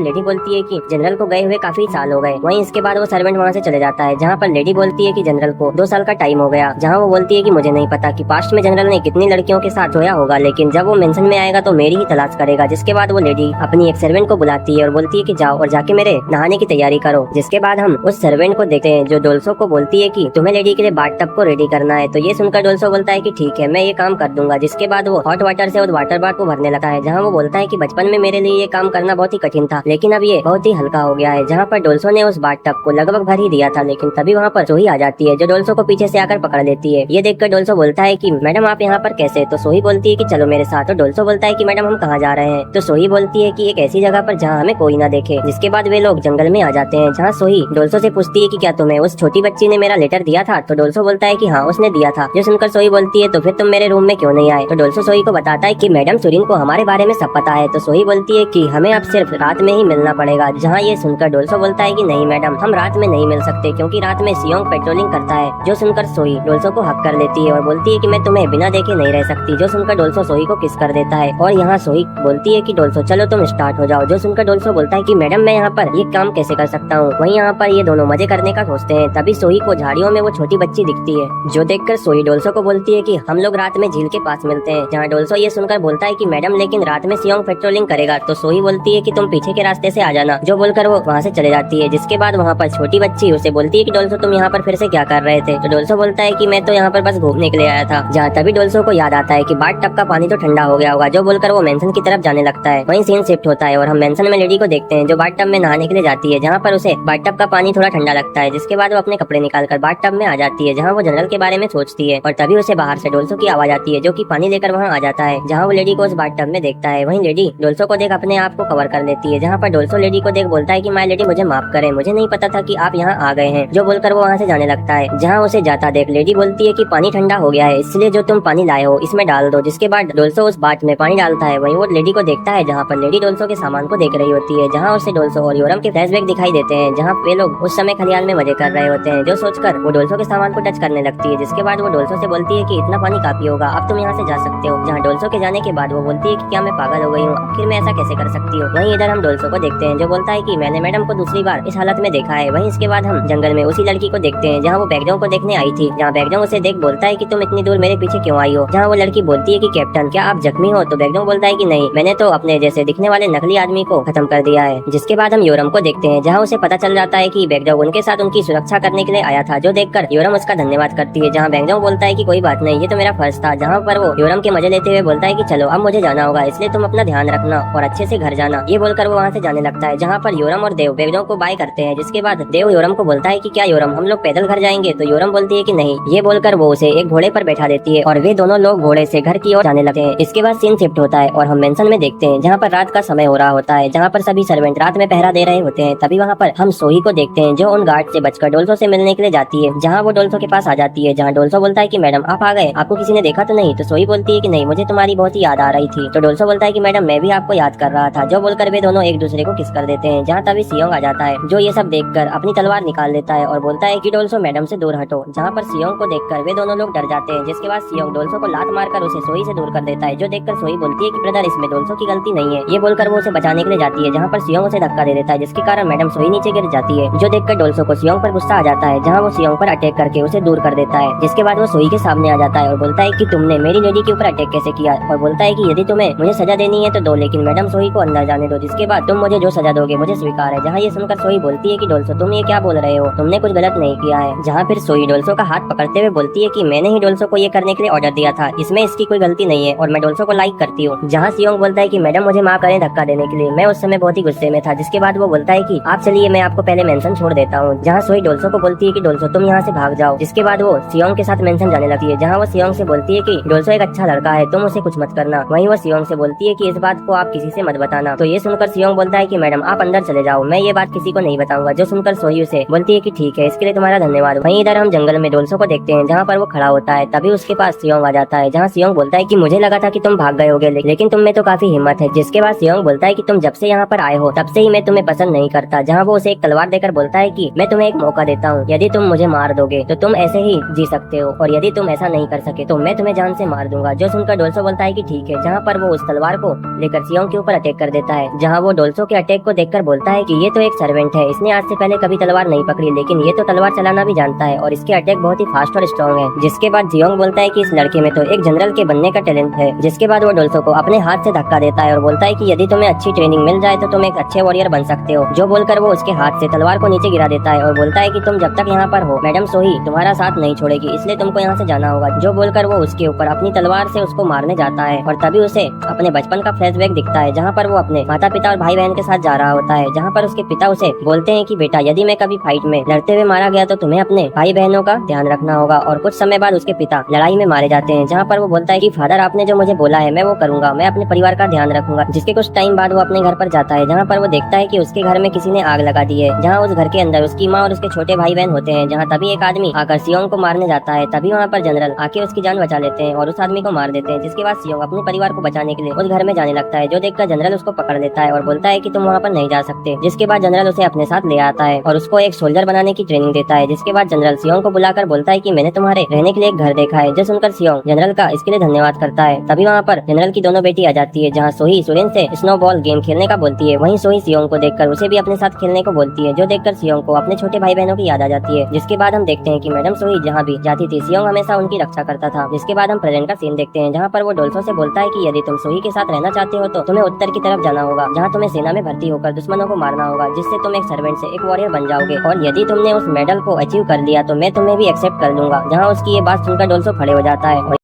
लेडी बोलती है कि जनरल को गए हुए काफी साल हो गए। वहीं इसके बाद वो सर्वेंट वहाँ से चले जाता है, जहाँ पर लेडी बोलती है कि जनरल को 2 साल का टाइम हो गया। जहाँ वो बोलती है कि मुझे नहीं पता कि पास्ट में जनरल ने कितनी लड़कियों के साथ सोया होगा, लेकिन जब वो मेंशन में आएगा तो मेरी ही तलाश करेगा। जिसके बाद वो लेडी अपनी एक सर्वेंट को बुलाती है और बोलती है कि जाओ और जाके मेरे नहाने की तैयारी करो। जिसके बाद हम उस सर्वेंट को देखते हैं जो डोल्सो को बोलती है कि तुम्हें लेडी के लिए बाथ टब को रेडी करना है। तो ये सुनकर डोल्सो बोलता है कि ठीक है, मैं ये काम कर दूंगा। जिसके बाद वो हॉट वाटर से वाटर बाथ को भरने लगता है, जहाँ वो बोलता है कि बचपन में मेरे लिए ये काम करना बहुत ही कठिन था, लेकिन अब ये बहुत ही हल्का हो गया है। जहाँ पर डोल्सो ने उस बाथ टब को लगभग भर ही दिया था, लेकिन तभी वहाँ पर सोही आ जाती है, जो डोल्सो को पीछे से आकर पकड़ लेती है। ये देखकर डोल्सो बोलता है कि मैडम आप यहाँ पर कैसे? तो सोही बोलती है कि चलो मेरे साथ। तो डोल्सो बोलता है कि मैडम हम कहाँ जा रहे हैं? तो सोही बोलती है कि एक ऐसी जगह पर जहाँ हमें कोई ना देखे। जिसके बाद वे लोग जंगल में आ जाते हैं, जहाँ सोही डोल्सो से पूछती है कि क्या तुम्हें उस छोटी बच्ची ने मेरा लेटर दिया था? तो डोल्सो बोलता है कि हाँ उसने दिया था। जो सुनकर सोही बोलती है तो फिर तुम मेरे रूम में क्यों नहीं आए? तो डोल्सो सोही को बताता है कि मैडम सुरीन को हमारे बारे में सब पता है। तो सोही बोलती है कि हमें अब सिर्फ रात में ही मिलना पड़ेगा। जहाँ ये सुनकर डोल्सो बोलता है कि नहीं मैडम, हम रात में नहीं मिल सकते, क्योंकि रात में सियोंग पेट्रोलिंग करता है। जो सुनकर सोही डोल्सो को हक कर लेती है और बोलती है कि मैं तुम्हें बिना देखे नहीं रह सकती। जो सुनकर डोल्सो सोही को किस कर देता है और यहाँ सोही बोलती है कि डोल्सो चलो तुम स्टार्ट हो जाओ। जो सुनकर डोल्सो बोलता है कि मैडम मैं यहाँ पर ये काम कैसे कर सकता हूँ। वहीं यहाँ पर ये दोनों मजे करने का सोचते हैं, तभी सोही को झाड़ियों में वो छोटी बच्ची दिखती है, जो देखकर सोही डोल्सो को बोलती है कि हम लोग रात में झील के पास मिलते हैं। जहाँ डोल्सो ये सुनकर बोलता है कि मैडम लेकिन रात में सियोंग पेट्रोलिंग करेगा। तो सोही बोलती है कि तुम पीछे के रास्ते से आ जाना। जो बोलकर वो वहाँ से चले जाती है। जिसके बाद वहाँ पर छोटी बच्ची उसे बोलती है कि डोल्सो तुम यहाँ पर फिर से क्या कर रहे थे? तो डोल्सो बोलता है कि मैं तो यहाँ पर बस घूमने के लिए आया था। जहाँ तभी डोल्सो को याद आता है कि बाथ टब का पानी तो ठंडा हो गया होगा। जो बोलकर वो मेंशन की तरफ जाने लगता है। वहीं सीन शिफ्ट होता है और हम मेंशन में लेडी को देखते हैं, जो बाथ टब में नहाने के लिए जाती है, जहाँ पर उसे बाथ टब का पानी थोड़ा ठंडा लगता है। जिसके बाद वो अपने कपड़े निकालकर बाथ टब में आ जाती है, जहाँ वो जनरल के बारे में सोचती है। और तभी उसे बाहर से डोल्सो की आवाज आती है, जो कि पानी लेकर वहाँ आ जाता है, जहाँ वो लेडी को उस बाथ टब में देखता है। वहीं लेडी डोल्सो को देख अपने आप को कवर कर लेती है, जहाँ पर डोल्सो लेडी को देख बोलता है कि माय लेडी मुझे माफ करें, मुझे नहीं पता था कि आप यहाँ आ गए हैं। जो बोलकर वो वहाँ से जाने लगता है। जहाँ उसे जाता देख लेडी बोलती है कि पानी ठंडा हो गया है, इसलिए जो तुम पानी लाए हो इसमें डाल दो। जिसके बाद डोल्सो उस बाथ में पानी डालता है। वहीं वो लेडी को देखता है, जहाँ पर लेडी डोल्सो के सामान को देख रही होती है, जहाँ उसे डोल्सो और योरम के फ्लैशबैक दिखाई देते हैं, जहाँ वे लोग उस समय खलियान में मजे कर रहे होते हैं। जो सोचकर वो डोल्सो के सामान को टच करने लगती है। जिसके बाद वो डोल्सो से बोलती है कि इतना पानी काफी होगा, अब तुम यहाँ से जा सकते हो। जहाँ डोल्सो के जाने के बाद वो बोलती है कि क्या मैं पागल हो गई हूँ, आखिर मैं ऐसा कैसे कर सकती हूँ। वहीं इधर हम डोल्सो को देखते हैं, जो बोलता है कि मैंने मैडम को दूसरी बार इस हालत में देखा है। वहीं इसके बाद हम जंगल में उसी लड़की को देखते हैं, जहाँ वो बैकग्राउंड को देखने आई थी। जहाँ बैकग्राउंड उसे देख बोलता है कि तुम इतनी दूर मेरे पीछे क्यों आई हो। जहाँ वो लड़की बोलती है कि कैप्टन क्या आप जख्मी हो? तो बैकग्राउंड बोलता है कि नहीं, मैंने तो अपने जैसे दिखने वाले नकली आदमी को खत्म कर दिया है। जिसके बाद हम योरम को देखते हैं, जहाँ उसे पता चल जाता है कि बैकग्राउंड उनके साथ उनकी सुरक्षा करने के लिए आया था। जो देखकर योरम उसका धन्यवाद करती है। जहाँ बैकग्राउंड बोलता है कि कोई बात नहीं, ये तो मेरा फर्ज था। जहाँ पर वो योरम के मजे लेते हुए बोलता है कि चलो अब मुझे जाना होगा, इसलिए तुम अपना ध्यान रखना और अच्छे से घर जाना। ये बोलकर वो वहाँ से जाने लगता है, जहाँ पर योरम और देव बैकग्राउंड को बाय करते हैं। जिसके बाद देव योरम को बोलता है कि क्या योरम हम लोग पैदल घर जाएंगे? तो योरम बोलती है कि नहीं। ये बोलकर वो उसे एक घोड़े पर बैठा देती है और वे दोनों लोग घोड़े से घर की ओर जाने लगते हैं। इसके बाद सीन शिफ्ट होता है और हम मेंशन में देखते हैं, जहाँ पर रात का समय हो रहा होता है, जहाँ पर सभी सर्वेंट रात में पहरा दे रहे होते हैं। तभी वहाँ पर हम सोही को देखते हैं, जो उन गार्ड से बचकर डोल्सो से मिलने के लिए जाती है। जहाँ वो डोल्सो के पास आ जाती है, जहाँ डोल्सो बोलता है कि मैडम आप आ गए, आपको किसी ने देखा तो नहीं? तो सोही बोलती है कि नहीं, मुझे तुम्हारी बहुत ही याद आ रही थी। तो डोल्सो बोलता है कि मैडम मैं भी आपको याद कर रहा था। जो बोलकर वे दोनों एक दूसरे को किस कर देते हैं। जहाँ तभी सियोंग आ जाता है, जो ये सब देखकर अपनी तलवार निकाल लेता है और बोलता है कि डोल्सो मैडम से दूर हटो। जहाँ पर सियोंग को देखकर वे दोनों लोग डर जाते हैं। जिसके बाद सियोंग डोल्सो को लात मारकर उसे सोही से दूर कर देता है। जो देखकर सोही बोलती है कि ब्रदर इसमें डोल्सो की गलती नहीं है। ये बोलकर वो उसे बचाने के लिए जाती है, जहाँ पर सियोंग उसे धक्का दे देता है, जिसके कारण मैडम सोही नीचे गिर जाती है। जो देखकर डोल्सो को सियोंग पर गुस्सा आ जाता है, जहाँ वो सियोंग पर अटैक करके उसे दूर कर देता है। जिसके बाद वो सोही के सामने आ जाता है और बोलता है कि तुमने मेरी लेडी के ऊपर अटैक कैसे किया, और बोलता है कि यदि तुम्हें मुझे सजा देनी है तो दो, लेकिन मैडम सोही को अंदर जाने दो। जिसके बाद तुम मुझे जो सजा दोगे मुझे स्वीकार है। जहाँ ये सुनकर सोही बोलती है कि डोल्सो तुम ये क्या बोल रहे हो, तुमने कुछ गलत नहीं किया है। जहाँ फिर सोही डोल्सो का हाथ पकड़ते हुए बोलती है कि मैंने ही डोल्सो को ये करने के लिए ऑर्डर दिया था, इसमें इसकी कोई गलती नहीं है और मैं डोल्सो को लाइक करती हूँ। जहाँ सियोंग बोलता है कि मैडम मुझे माफ करें धक्का देने के लिए, मैं उस समय बहुत ही गुस्से में था। जिसके बाद वो बोलता है कि आप चलिए मैं आपको पहले मेंशन छोड़ देता हूँ। जहाँ सोही डोल्सो को बोलती है कि डोल्सो तुम यहाँ से भाग जाओ। जिसके बाद वो सियोंग के साथ मेंशन जाने लगती है, जहाँ वो सियोंग से बोलती है कि डोल्सो एक अच्छा लड़का है, तुम उसे कुछ मत करना। वहीं वो सियोंग से बोलती है कि इस बात को आप किसी से मत बताना। तो ये सुनकर सियोंग बोलता है कि मैडम आप अंदर चले जाओ, मैं ये बात किसी को नहीं बताऊंगा। जो सुनकर सोही उसे बोलती है कि ठीक है, इसके लिए तुम्हारा धन्यवाद। वहीं इधर हम जंगल में डोल्सो को देखते हैं, जहाँ पर वो खड़ा होता है। तभी उसके पास सियोंग आ जाता है, जहाँ सियोंग बोलता है कि मुझे लगा था कि तुम भाग गए होगे, लेकिन तुम में तो काफी हिम्मत है। जिसके बाद सियोंग बोलता है कि तुम जब से यहाँ पर आए हो तब से ही मैं तुम्हें पसंद नहीं करता। जहाँ वो उसे एक तलवार देकर बोलता है कि मैं तुम्हें एक मौका देता हूँ, यदि तुम मुझे मार दोगे तो तुम ऐसे ही जी सकते हो, और यदि तुम ऐसा नहीं कर सके तो मैं तुम्हें जान से मार दूंगा। जो सुनकर डोल्सो बोलता है कि ठीक है, जहाँ पर वो उस तलवार को लेकर सियोंग के ऊपर अटैक कर देता है, जहाँ वो डोल्सो के अटैक को देखकर बोलता है कि ये तो एक सर्वेंट है, इसने आज से पहले कभी तलवार नहीं पकड़ी, लेकिन ये तो तलवार चलाना भी जानता है और इसके अटैक बहुत ही फास्ट और स्ट्रॉन्ग है। जिसके बाद जियोंग बोलता है कि इस लड़के में तो एक जनरल के बनने का टैलेंट है। जिसके बाद वो डोल्सो को अपने हाथ से धक्का देता है और बोलता है कि यदि तुम्हें अच्छी ट्रेनिंग मिल जाए तो तुम एक अच्छे वॉरियर बन सकते हो। जो बोलकर वो उसके हाथ से तलवार को नीचे गिरा देता है और बोलता है कि तुम जब तक यहाँ पर हो मैडम सोही तुम्हारा साथ नहीं छोड़ेगी, इसलिए तुमको यहाँ से जाना होगा। जो बोलकर वो उसके ऊपर अपनी तलवार से उसको मारने जाता है और तभी उसे अपने बचपन का फ्लैशबैक दिखता है, जहाँ पर वो अपने माता पिता और भाई बहन के साथ जा रहा होता है, जहाँ पर उसके पिता उसे बोलते हैं कि बेटा यदि मैं कभी फाइट में लड़ते हुए मारा गया तो तुम्हें अपने भाई बहनों का ध्यान रखना होगा। और कुछ समय बाद उसके पिता लड़ाई में मारे जाते हैं, जहाँ पर वो बोलता है कि फादर आपने जो मुझे बोला है मैं वो करूंगा, मैं अपने परिवार का ध्यान रखूंगा। जिसके कुछ टाइम बाद वो अपने घर पर जाता है, जहाँ पर वो देखता है कि उसके घर में किसी ने आग लगा दी है, जहाँ उस घर के अंदर उसकी माँ और उसके छोटे भाई बहन होते हैं। जहाँ तभी एक आदमी आकर सियोंग को मारने जाता है, तभी वहाँ पर जनरल आके उसकी जान बचा लेते हैं और उस आदमी को मार देते हैं। जिसके बाद सियोंग अपने परिवार को बचाने के लिए उस घर में जाने लगता है, जो देखकर जनरल उसको पकड़ लेता है और बोलता है कि तुम वहाँ पर नहीं जा सकते। जिसके बाद जनरल उसे अपने साथ ले आता है और उसको एक सोल्जर बनाने की ट्रेनिंग देता है। जिसके बाद जनरल सियोंग को बुलाकर बोलता है कि मैंने तुम्हारे रहने के लिए एक घर देखा है। जो सुनकर सियोंग जनरल का इसके लिए धन्यवाद करता है। तभी वहाँ पर जनरल की दोनों बेटी आ जाती है, जहाँ सोही सुरेन से स्नोबॉल गेम खेलने का बोलती है, वहीं सोही सियोंग को देखकर उसे भी अपने साथ खेलने को बोलती है, जो देखकर सियोंग को अपने छोटे भाई बहनों की याद आ जाती है। जिसके बाद हम देखते हैं कि मैडम सोही जहाँ भी जाती थी सियोंग हमेशा उनकी रक्षा करता था। जिसके बाद हम प्रेजेंट का सीन देखते हैं, जहाँ पर वो डोल्सो से बोलता है कि यदि तुम सोही के साथ रहना चाहते हो तो तुम्हें उत्तर की तरफ जाना होगा, जहाँ तुम्हें सेना में भर्ती होकर दुश्मनों को मारना होगा, जिससे तुम एक सर्वेंट से एक वॉरियर बन जाओगे। और यदि तुमने उस मेडल को अचीव कर लिया तो मैं तुम्हें भी एक्सेप्ट कर लूंगा। जहाँ उसकी ये बात सुनकर डोल्सो खड़े हो जाता है और